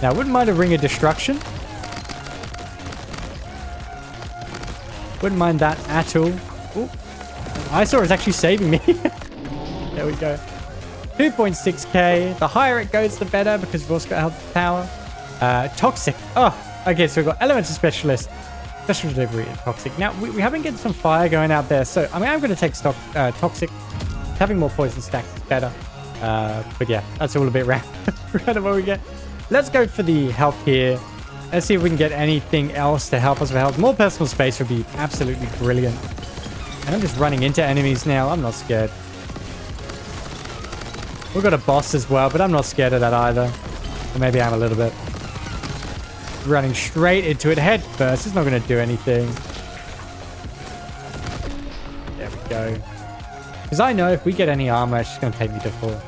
Speaker 1: Now, I wouldn't mind a ring of destruction. Wouldn't mind that at all. Ooh. Eyesore is actually saving me. There we go. 2.6k. The higher it goes, the better, because we've also got health power. Toxic. Oh, okay. So we've got elemental specialist, special delivery, and toxic. Now we haven't get some fire going out there, so I mean I'm going to take stock toxic. Having more poison stacks is better. But yeah, that's all a bit random what we get. Let's go for the health here. Let's see if we can get anything else to help us with health. More personal space would be absolutely brilliant. And I'm just running into enemies now. I'm not scared. We've got a boss as well, but I'm not scared of that either. Or maybe I'm a little bit. Running straight into it head first. It's not going to do anything. There we go. Because I know if we get any armor, it's just going to take me to full.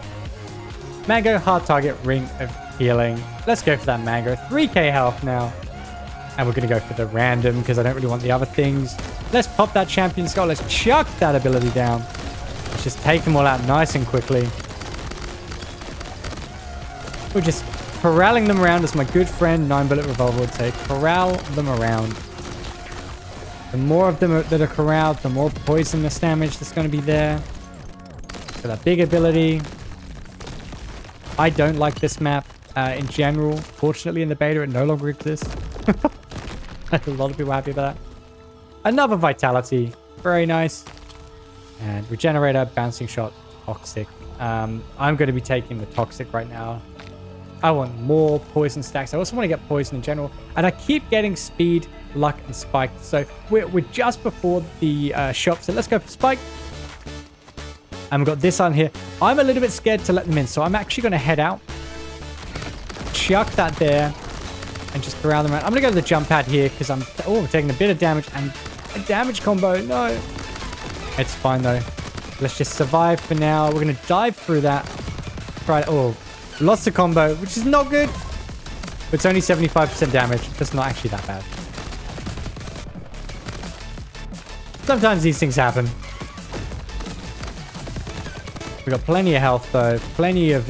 Speaker 1: Mango, hard target, ring of healing. Let's go for that mango. 3k health now. And we're going to go for the random because I don't really want the other things. Let's pop that champion skull. Let's chuck that ability down. Let's just take them all out nice and quickly. We'll just corralling them around, as my good friend 9-bullet revolver would say. Corral them around. The more of them that are corralled, the more poisonous damage that's going to be there. So that big ability. I don't like this map in general. Fortunately, in the beta, it no longer exists. A lot of people are happy about that. Another vitality. Very nice. And regenerator, bouncing shot, toxic. I'm going to be taking the toxic right now. I want more poison stacks. I also want to get poison in general. And I keep getting speed, luck, and spike. So we're just before the shop. So let's go for spike. And we've got this on here. I'm a little bit scared to let them in. So I'm actually going to head out. Chuck that there. And just corral them around. I'm going to go to the jump pad here because I'm taking a bit of damage. And a damage combo. No. It's fine though. Let's just survive for now. We're going to dive through that. Try. Oh, lost the combo, which is not good. But it's only 75% damage. That's not actually that bad. Sometimes these things happen. We've got plenty of health though. Plenty of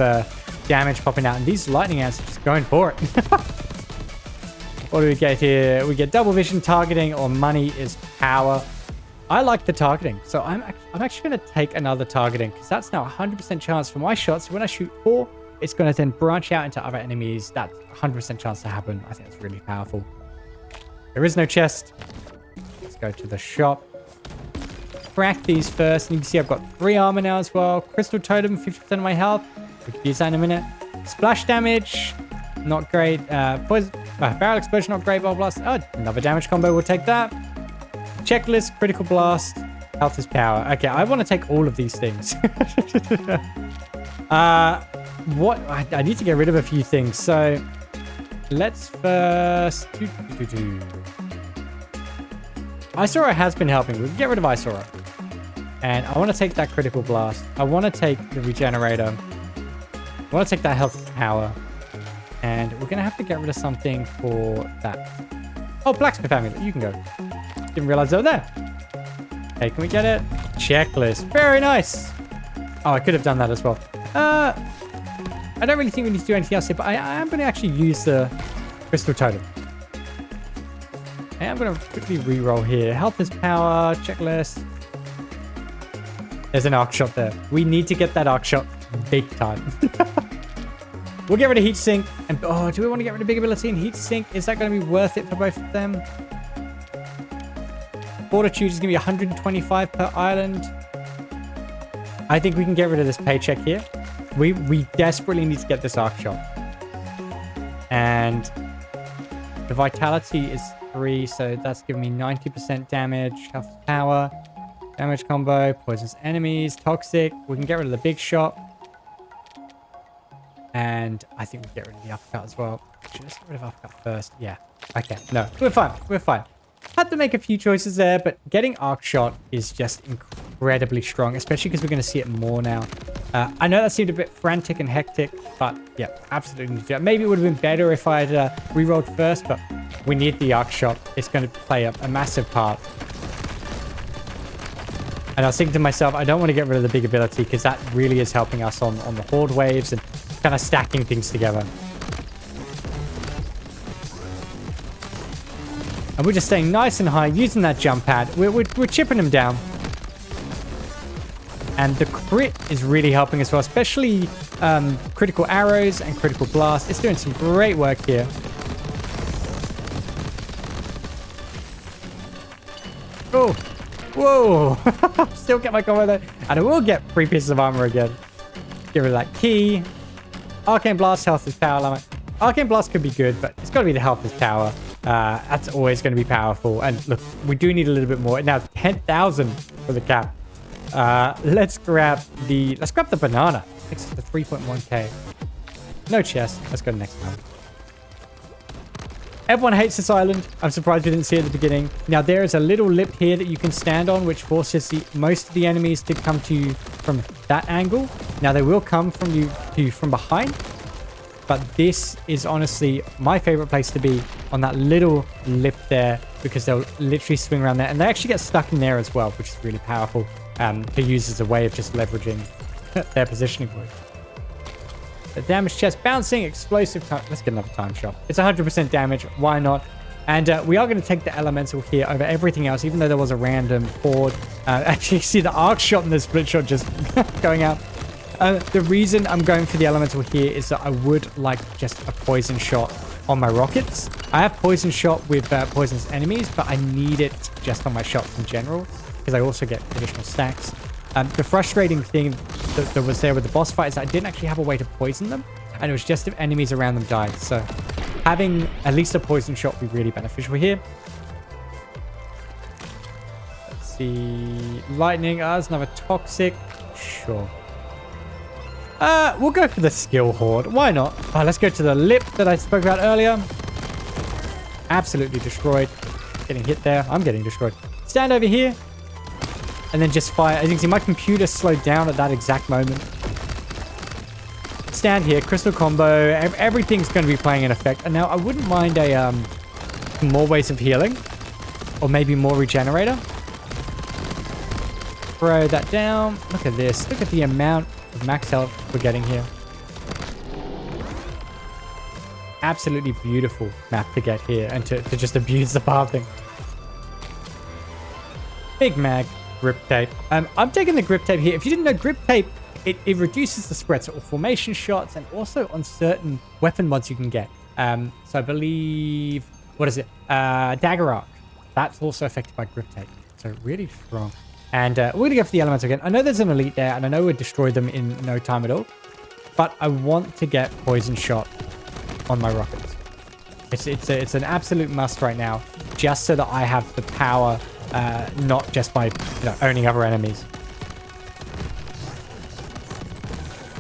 Speaker 1: damage popping out. And these lightning ants are just going for it. What do we get here? We get double vision targeting, or money is power. I like the targeting. So I'm actually going to take another targeting because that's now 100% chance for my shots. So when I shoot 4, it's going to then branch out into other enemies. That's 100% chance to happen. I think that's really powerful. There is no chest. Let's go to the shop. Crack these first. And you can see I've got 3 armor now as well. Crystal totem, 50% of my health. We can use that in a minute. Splash damage. Not great. Poison, barrel explosion, not great. Ball blast. Oh, another damage combo. We'll take that. Checklist, critical blast, health is power. Okay, I want to take all of these things. What? I need to get rid of a few things. So let's first... Isora has been helping. We can get rid of Isora. And I want to take that critical blast. I want to take the regenerator. I want to take that health is power. And we're going to have to get rid of something for that. Oh, blacksmith amulet. You can go. Didn't realize they were there. Okay, can we get it? Checklist. Very nice. Oh, I could have done that as well. I don't really think we need to do anything else here, but I am going to actually use the crystal totem. Okay, I'm going to quickly reroll here. Health is power. Checklist. There's an arc shot there. We need to get that arc shot big time. We'll get rid of heat sink. And oh, do we want to get rid of big ability and heat sink? Is that going to be worth it for both of them? Fortitude is going to be 125 per island. I think we can get rid of this paycheck here. We desperately need to get this arc shot. And the vitality is 3, so that's giving me 90% damage. Health power. Damage combo. Poisons enemies. Toxic. We can get rid of the big shot. And I think we get rid of the uppercut as well. Actually, let's get rid of uppercut first. Yeah. Okay. No, we're fine. We're fine. Had to make a few choices there, but getting arc shot is just incredibly strong, especially because we're going to see it more now. I know that seemed a bit frantic and hectic, but yeah, absolutely need to do that. Maybe it would have been better if I had re-rolled first, but we need the arc shot. It's going to play a massive part. And I was thinking to myself, I don't want to get rid of the big ability because that really is helping us on the horde waves and kind of stacking things together. And we're just staying nice and high, using that jump pad. We're chipping them down. And the crit is really helping as well, especially critical arrows and critical blast. It's doing some great work here. Oh, whoa. Still get my combo there. And I will get 3 pieces of armor again. Get rid of that key. Arcane Blast, health is power limit. Arcane Blast could be good, but it's got to be the health is power. That's always going to be powerful. And look, we do need a little bit more. Now 10,000 for the cap. Let's grab the banana. Takes us to 3.1k. No chest. Let's go to the next one. Everyone hates this island. I'm surprised we didn't see it at the beginning. Now there is a little lip here that you can stand on, which forces most of the enemies to come to you from that angle. Now they will come to you from behind. But this is honestly my favorite place to be, on that little lip there, because they'll literally swing around there. And they actually get stuck in there as well, which is really powerful to use as a way of just leveraging their positioning point. The damage chest, bouncing, explosive time. Let's get another time shot. It's 100% damage. Why not? And we are going to take the elemental here over everything else, even though there was a random horde. Actually, you see the arc shot and the split shot just going out. The reason I'm going for the elemental here is that I would like just a poison shot on my rockets. I have poison shot with poisonous enemies, but I need it just on my shots in general because I also get additional stacks. The frustrating thing that was there with the boss fight is that I didn't actually have a way to poison them, and it was just if enemies around them died. So having at least a poison shot would be really beneficial here. Let's see. Lightning. There's another toxic. Sure. We'll go for the skill horde. Why not? Let's go to the lip that I spoke about earlier. Absolutely destroyed. Getting hit there. I'm getting destroyed. Stand over here. And then just fire. As you can see, my computer slowed down at that exact moment. Stand here. Crystal combo. Everything's going to be playing in effect. And now I wouldn't mind a more ways of healing. Or maybe more regenerator. Throw that down. Look at this. Look at the amount of max health we're getting here. Absolutely beautiful map to get here and to just abuse the pathing. Big mag. Grip tape. I'm taking the grip tape here. If you didn't know, grip tape, it reduces the spread. So formation shots and also on certain weapon mods you can get. So I believe, what is it? Dagger arc. That's also affected by grip tape. So really strong. And we're going to go for the elemental again. I know there's an elite there, and I know we'll destroy them in no time at all. But I want to get poison shot on my rockets. It's an absolute must right now, just so that I have the power, not just by owning other enemies.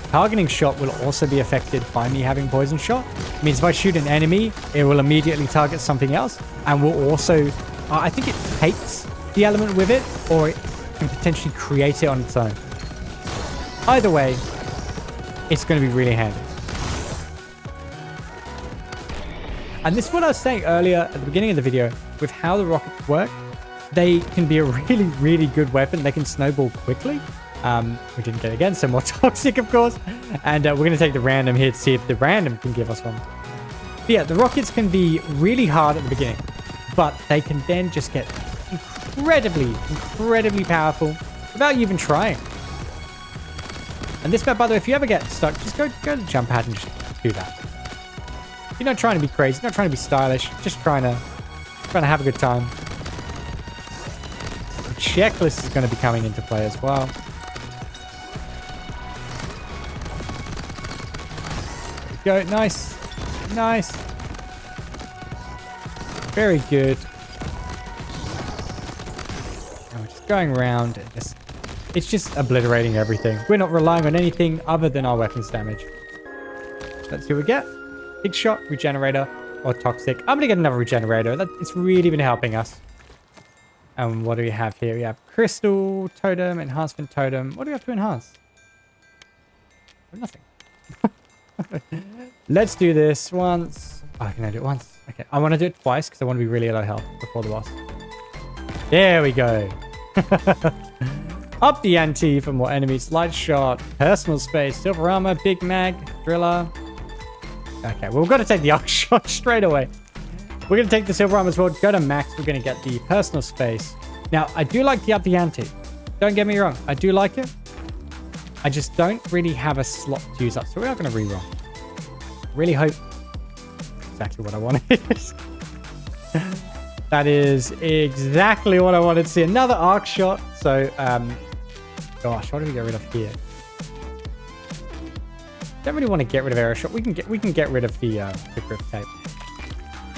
Speaker 1: Targeting shot will also be affected by me having poison shot. It means if I shoot an enemy, it will immediately target something else, and will also, I think it takes the element with it, or it can potentially create it on its own. Either way, it's going to be really handy. And this is what I was saying earlier at the beginning of the video, with how the rockets work. They can be a really, really good weapon. They can snowball quickly. We didn't get it again, so more toxic, of course. And we're going to take the random here to see if the random can give us one. But yeah, the rockets can be really hard at the beginning, but they can then just get incredibly powerful without you even trying. And this map, by the way, if you ever get stuck, just go to jump pad and just do that. You're not trying to be crazy, not trying to be stylish, just trying to have a good time. The checklist is going to be coming into play as well. There we go, nice. Very good. And we're just going around and it's just obliterating everything. We're not relying on anything other than our weapons damage. Let's see what we get. Big shot, regenerator, or toxic. I'm gonna get another regenerator. It's really been helping us. And what do we have here? We have crystal, totem, enhancement totem. What do we have to enhance? Nothing. Let's do this once. Oh, can I do it once? Okay, I want to do it twice because I want to be really low health before the boss. There we go. Up the ante for more enemies. Light shot, personal space, silver armor, big mag, driller. Okay, well, we've got to take the arc shot straight away. We're going to take the silver armor as well. Go to max. We're going to get the personal space. Now, I do like the up the ante. Don't get me wrong. I do like it. I just don't really have a slot to use up. So we are going to reroll. Really hope exactly what I wanted. That is exactly what I wanted to see. Another arc shot. So, gosh, what do we get rid of here? Don't really want to get rid of arrow shot. We can get rid of the grip tape.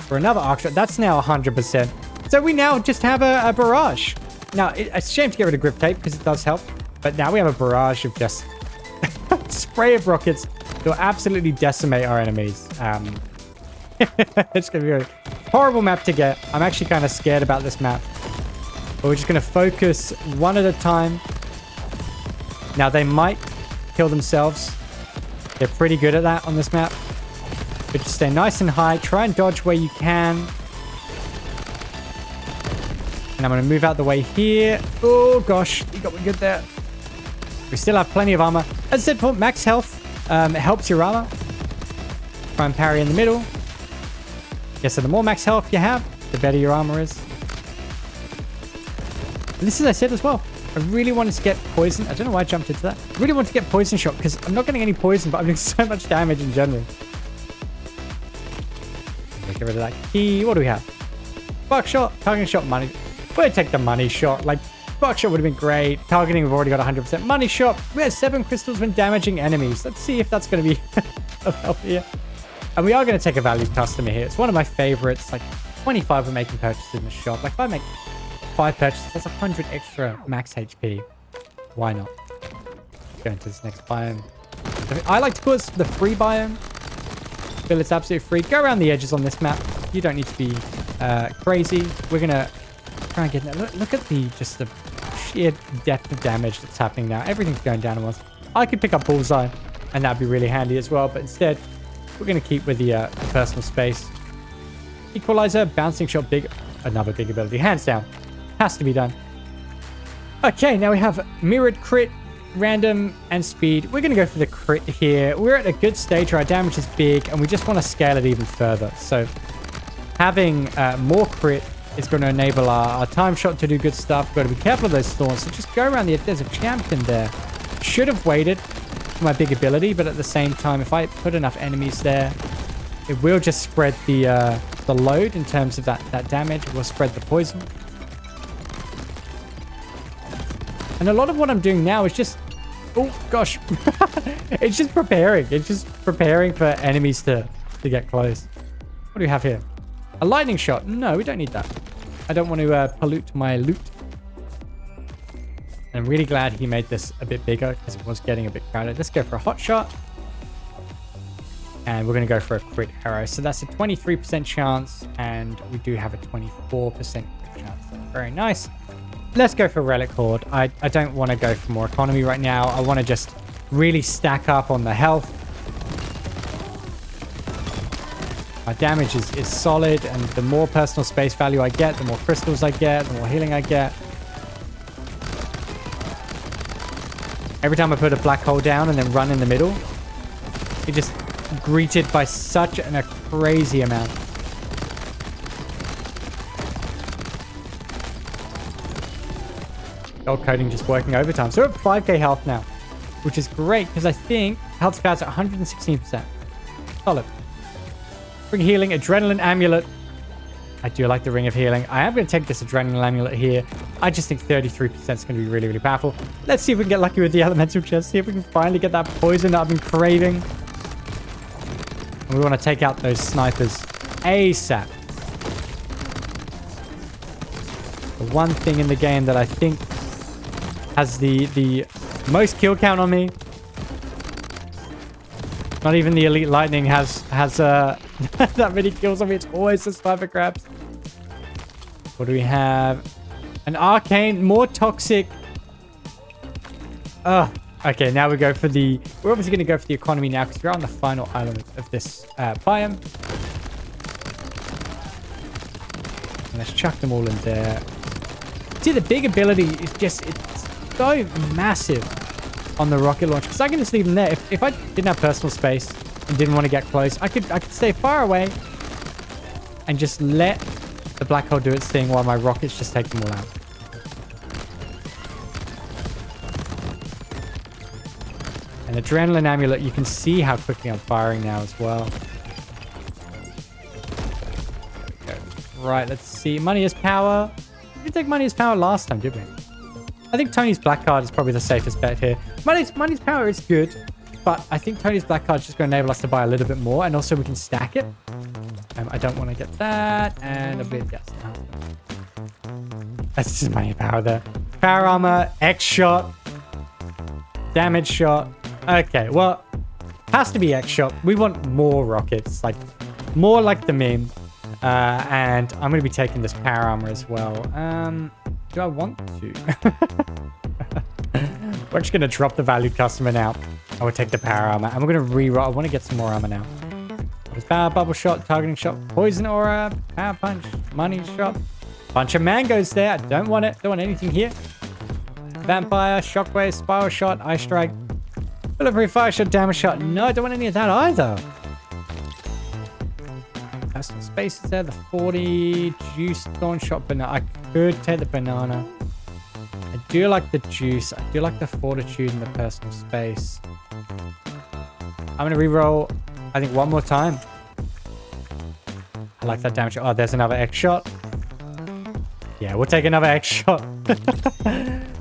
Speaker 1: For another arc shot, that's now 100%. So we now just have a barrage. Now, it's a shame to get rid of grip tape because it does help. But now we have a barrage of just spray of rockets that will absolutely decimate our enemies. It's going to be a horrible map to get. I'm actually kind of scared about this map. But we're just going to focus one at a time. Now, they might kill themselves. They're pretty good at that on this map. But just stay nice and high. Try and dodge where you can. And I'm going to move out the way here. Oh, gosh. You got me good there. We still have plenty of armor. As I said, for max health, It helps your armor. Try and parry in the middle. Yeah, so the more max health you have, the better your armor is. And this is, I said as well, I really wanted to get poison. I don't know why I jumped into that. I really wanted to get poison shot because I'm not getting any poison, but I'm doing so much damage in general. Get rid of that key. What do we have? Buckshot, targeting shot, money. We'll take the money shot. Like, buckshot would have been great. Targeting, we've already got 100%. Money shot, we have 7 crystals when damaging enemies. Let's see if that's going to be of help here. And we are going to take a valued customer here. It's one of my favorites. Like, 25 for making purchases in the shop. Like, if I make 5 purchases, that's 100 extra max HP. Why not? Go into this next biome. I like to call this the free biome. Feel it's absolutely free. Go around the edges on this map. You don't need to be crazy. We're going to try and get that. Look at the sheer depth of damage that's happening now. Everything's going down at once. I could pick up bullseye, and that'd be really handy as well. But instead, we're going to keep with the personal space. Equalizer, bouncing shot, big. Another big ability. Hands down. Has to be done. Okay, now we have mirrored crit, random, and speed. We're going to go for the crit here. We're at a good stage where our damage is big, and we just want to scale it even further. So having more crit is going to enable our time shot to do good stuff. We've got to be careful of those thorns. So just go around the edge. There's a champion there. Should have waited for my big ability, but at the same time, if I put enough enemies there, it will just spread the load in terms of that damage. It will spread the poison. And a lot of what I'm doing now is just... Oh, gosh. It's just preparing. It's just preparing for enemies to get close. What do we have here? A lightning shot. No, we don't need that. I don't want to pollute my loot. I'm really glad he made this a bit bigger because it was getting a bit crowded. Let's go for a hot shot. And we're going to go for a crit arrow. So that's a 23% chance. And we do have a 24% crit chance. So very nice. Let's go for Relic Horde. I don't want to go for more economy right now. I want to just really stack up on the health. My damage is solid, and the more personal space value I get, the more crystals I get, the more healing I get. Every time I put a black hole down and then run in the middle, it just greeted by such a crazy amount. Gold coding just working overtime. So we're at 5k health now, which is great because I think health spouts at 116%. Solid. Ring healing, adrenaline amulet. I do like the ring of healing. I am going to take this adrenaline amulet here. I just think 33% is going to be really, really powerful. Let's see if we can get lucky with the elemental chest. See if we can finally get that poison that I've been craving. And we want to take out those snipers ASAP. The one thing in the game that I think has the most kill count on me. Not even the Elite Lightning has that many kills on me. It's always the sniper crabs. What do we have? An arcane, more toxic. Okay, now we go for the... We're obviously going to go for the economy now because we're on the final island of this biome. And let's chuck them all in there. See, the big ability is just... It's so massive on the rocket launch because I can just leave them there. If I didn't have personal space and didn't want to get close, I could stay far away and just let the black hole do its thing while my rockets just take them all out. And adrenaline amulet, you can see how quickly I'm firing now as well. Right, let's see. Money is power. We didn't take money is power last time, did we? I think Tony's black card is probably the safest bet here. Money's power is good, but I think Tony's black card is just going to enable us to buy a little bit more, and also we can stack it. I don't want to get that, and a bit, yes. That's just money power there. Power armor, X shot, damage shot. Okay, well, has to be X shot. We want more rockets, like more like the meme. And I'm going to be taking this power armor as well. Do I want to? We're just going to drop the valued customer now. I will take the power armor. And we're going to reroll. I want to get some more armor now. There's power, bubble shot, targeting shot, poison aura, power punch, money shot. Bunch of mangoes there. I don't want it. Don't want anything here. Vampire, shockwave, spiral shot, ice strike. Bulletproof fire shot, damage shot. No, I don't want any of that either. That's some spaces there. The 40 juice thorn shot banana. I could take the banana. I do like the juice. I do like the fortitude and the personal space. I'm going to reroll, I think, one more time. I like that damage. Oh, there's another X shot. Yeah, we'll take another X shot.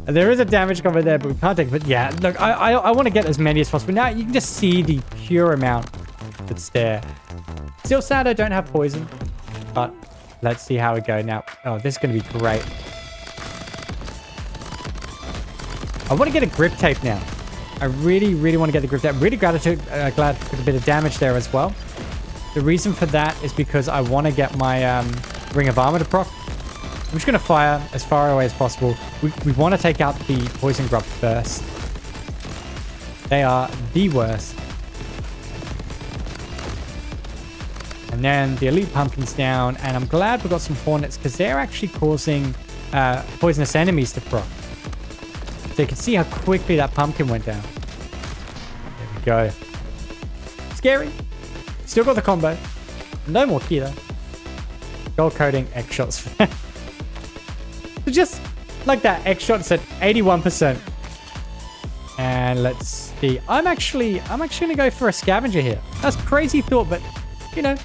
Speaker 1: There is a damage cover there, but we can't take it. But yeah, look, I want to get as many as possible. Now, you can just see the pure amount that's there. Still sad I don't have poison, but let's see how we go now. Oh, this is going to be great. I want to get a grip tape now. I really, really want to get the grip tape. Really glad to put a bit of damage there as well. The reason for that is because I want to get my ring of armor to proc. I'm just going to fire as far away as possible. We want to take out the poison grub first. They are the worst. And then the elite pumpkin's down. And I'm glad we got some hornets because they're actually causing poisonous enemies to proc. So you can see how quickly that pumpkin went down. There we go. Scary. Still got the combo. No more key though. Gold coating, X shots. So just like that, X shots at 81%. And let's see. I'm actually gonna go for a scavenger here. That's a crazy thought, but you know,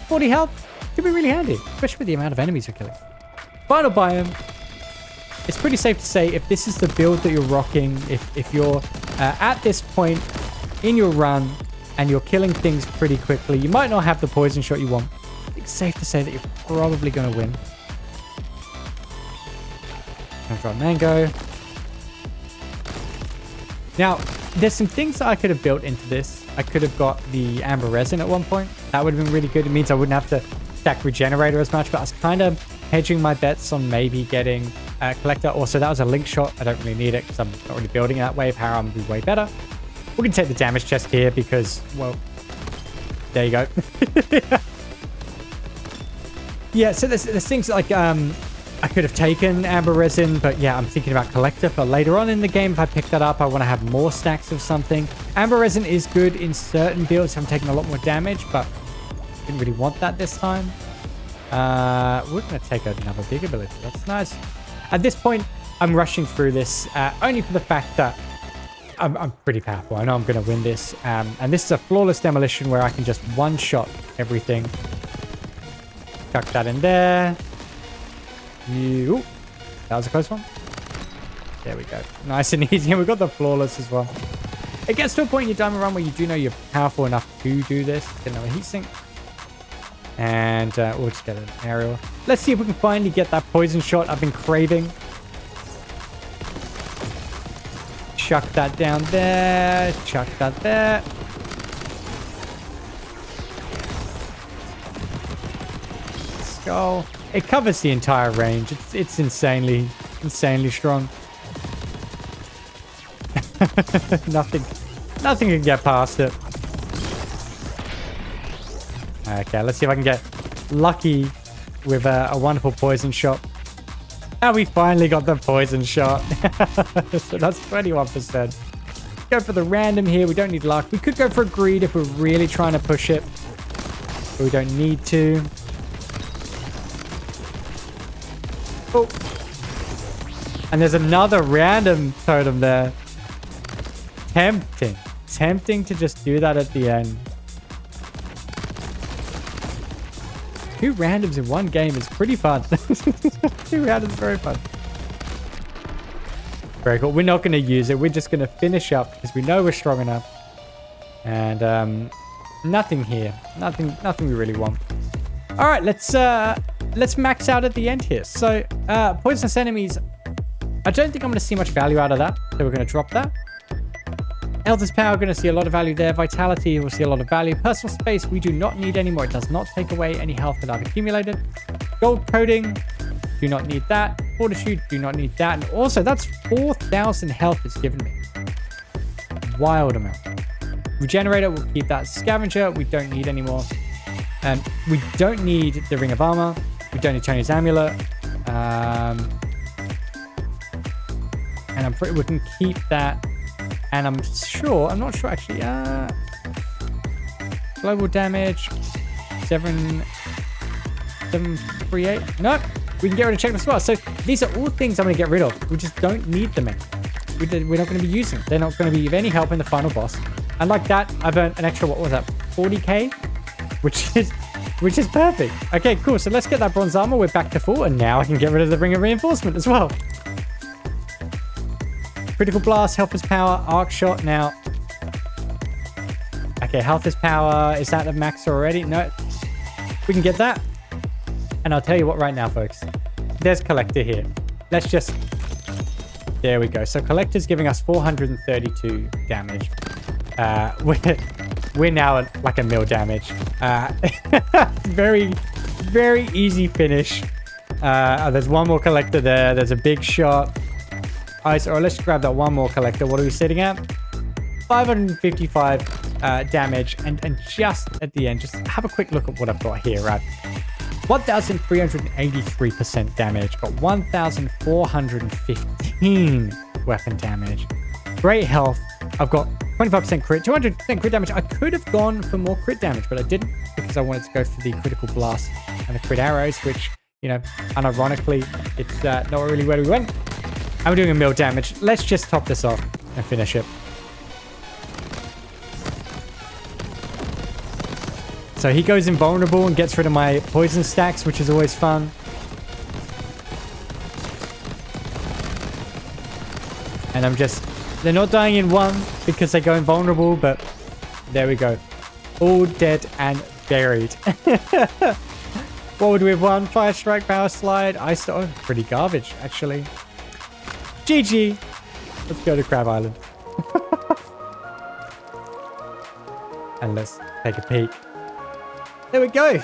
Speaker 1: 40 health could be really handy, especially with the amount of enemies we're killing. Final biome. It's pretty safe to say if this is the build that you're rocking, if you're at this point in your run and you're killing things pretty quickly, you might not have the poison shot you want. It's safe to say that you're probably going to win. Gonna drop mango. Now, there's some things that I could have built into this. I could have got the amber resin at one point. That would have been really good. It means I wouldn't have to stack regenerator as much, but I was kind of hedging my bets on maybe getting a collector. Also, that was a link shot. I don't really need it because I'm not really building that way. Power armor would be way better. We can take the damage chest here because, well, there you go. Yeah, so there's things like I could have taken amber resin, but yeah, I'm thinking about collector for later on in the game. If I pick that up, I want to have more stacks of something. Amber resin is good in certain builds. I'm taking a lot more damage, but didn't really want that this time. We're going to take another big ability. That's nice. At this point, I'm rushing through this only for the fact that I'm pretty powerful. I know I'm going to win this. And this is a flawless demolition where I can just one-shot everything. Chuck that in there. Ooh, that was a close one. There we go. Nice and easy. And we've got the flawless as well. It gets to a point in your diamond run where you do know you're powerful enough to do this. Get another heat sink. And we'll just get an aerial. Let's see if we can finally get that poison shot I've been craving. Chuck that down there. Chuck that there. Let's go. It covers the entire range. It's insanely strong. Nothing can get past it. Okay, let's see if I can get lucky with a wonderful poison shot. And we finally got the poison shot. So that's 21%. Go for the random here. We don't need luck. We could go for a greed if we're really trying to push it. But we don't need to. Oh. And there's another random totem there. Tempting to just do that at the end. 2 randoms in one game is pretty fun. 2 randoms, very fun. Very cool. We're not going to use it. We're just going to finish up because we know we're strong enough. And nothing here. Nothing we really want. All right, let's max out at the end here. So poisonous enemies. I don't think I'm going to see much value out of that. So we're going to drop that. Elder's Power, going to see a lot of value there. Vitality, we'll see a lot of value. Personal Space, we do not need anymore. It does not take away any health that I've accumulated. Gold Coating, do not need that. Fortitude, do not need that. And also, that's 4,000 health it's given me. Wild amount. Regenerator, we'll keep that. Scavenger, we don't need anymore. We don't need the Ring of Armor. We don't need Tony's Amulet. And we can keep that. And I'm not sure actually. Global damage, 738. No, we can get rid of check as well. So these are all things I'm going to get rid of. We just don't need them anymore. We're not going to be using them. They're not going to be of any help in the final boss. And like that, I've earned an extra, what was that, 40k? Which is perfect. Okay, cool. So let's get that bronze armor. We're back to full. And now I can get rid of the ring of reinforcement as well. Critical blast, health is power, arc shot. Now, okay, health is power. Is that the max already? No. We can get that. And I'll tell you what right now, folks. There's Collector here. Let's just... There we go. So Collector's giving us 432 damage. We're now at like a mil damage. Very, very easy finish. There's one more Collector there. There's a big shot. All right, so let's grab that one more Collector. What are we sitting at? 555 damage. And just at the end, just have a quick look at what I've got here, right? 1,383% damage, but 1,415 weapon damage. Great health. I've got 25% crit, 200% crit damage. I could have gone for more crit damage, but I didn't because I wanted to go for the critical blast and the crit arrows, which, you know, unironically, it's not really where we went. I'm doing a mil damage. Let's just top this off and finish it. So he goes invulnerable and gets rid of my poison stacks, which is always fun. And I'm just... They're not dying in one because they go invulnerable, but there we go. All dead and buried. What would we have won? Fire Strike, Power Slide, Ice Storm. Pretty garbage, actually. GG. Let's go to Crab Island. And let's take a peek. There we go.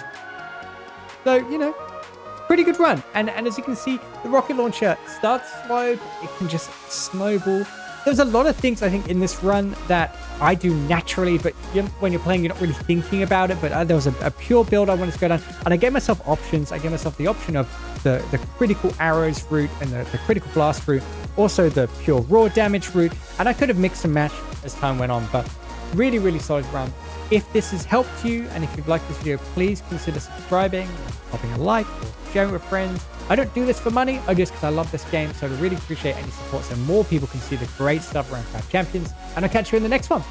Speaker 1: So, you know, pretty good run. And as you can see, the rocket launcher starts slow. It can just snowball. There's a lot of things, I think, in this run that I do naturally, but when you're playing, you're not really thinking about it. But there was a pure build I wanted to go down. And I gave myself options. I gave myself the option of the critical arrows route and the critical blast route. Also the pure raw damage route. And I could have mixed and matched as time went on. But really, really solid run. If this has helped you, and if you've liked this video, please consider subscribing, popping a like, or sharing with friends. I don't do this for money, I do this because I love this game, so I really appreciate any support so more people can see the great stuff around Craft Champions, and I'll catch you in the next one.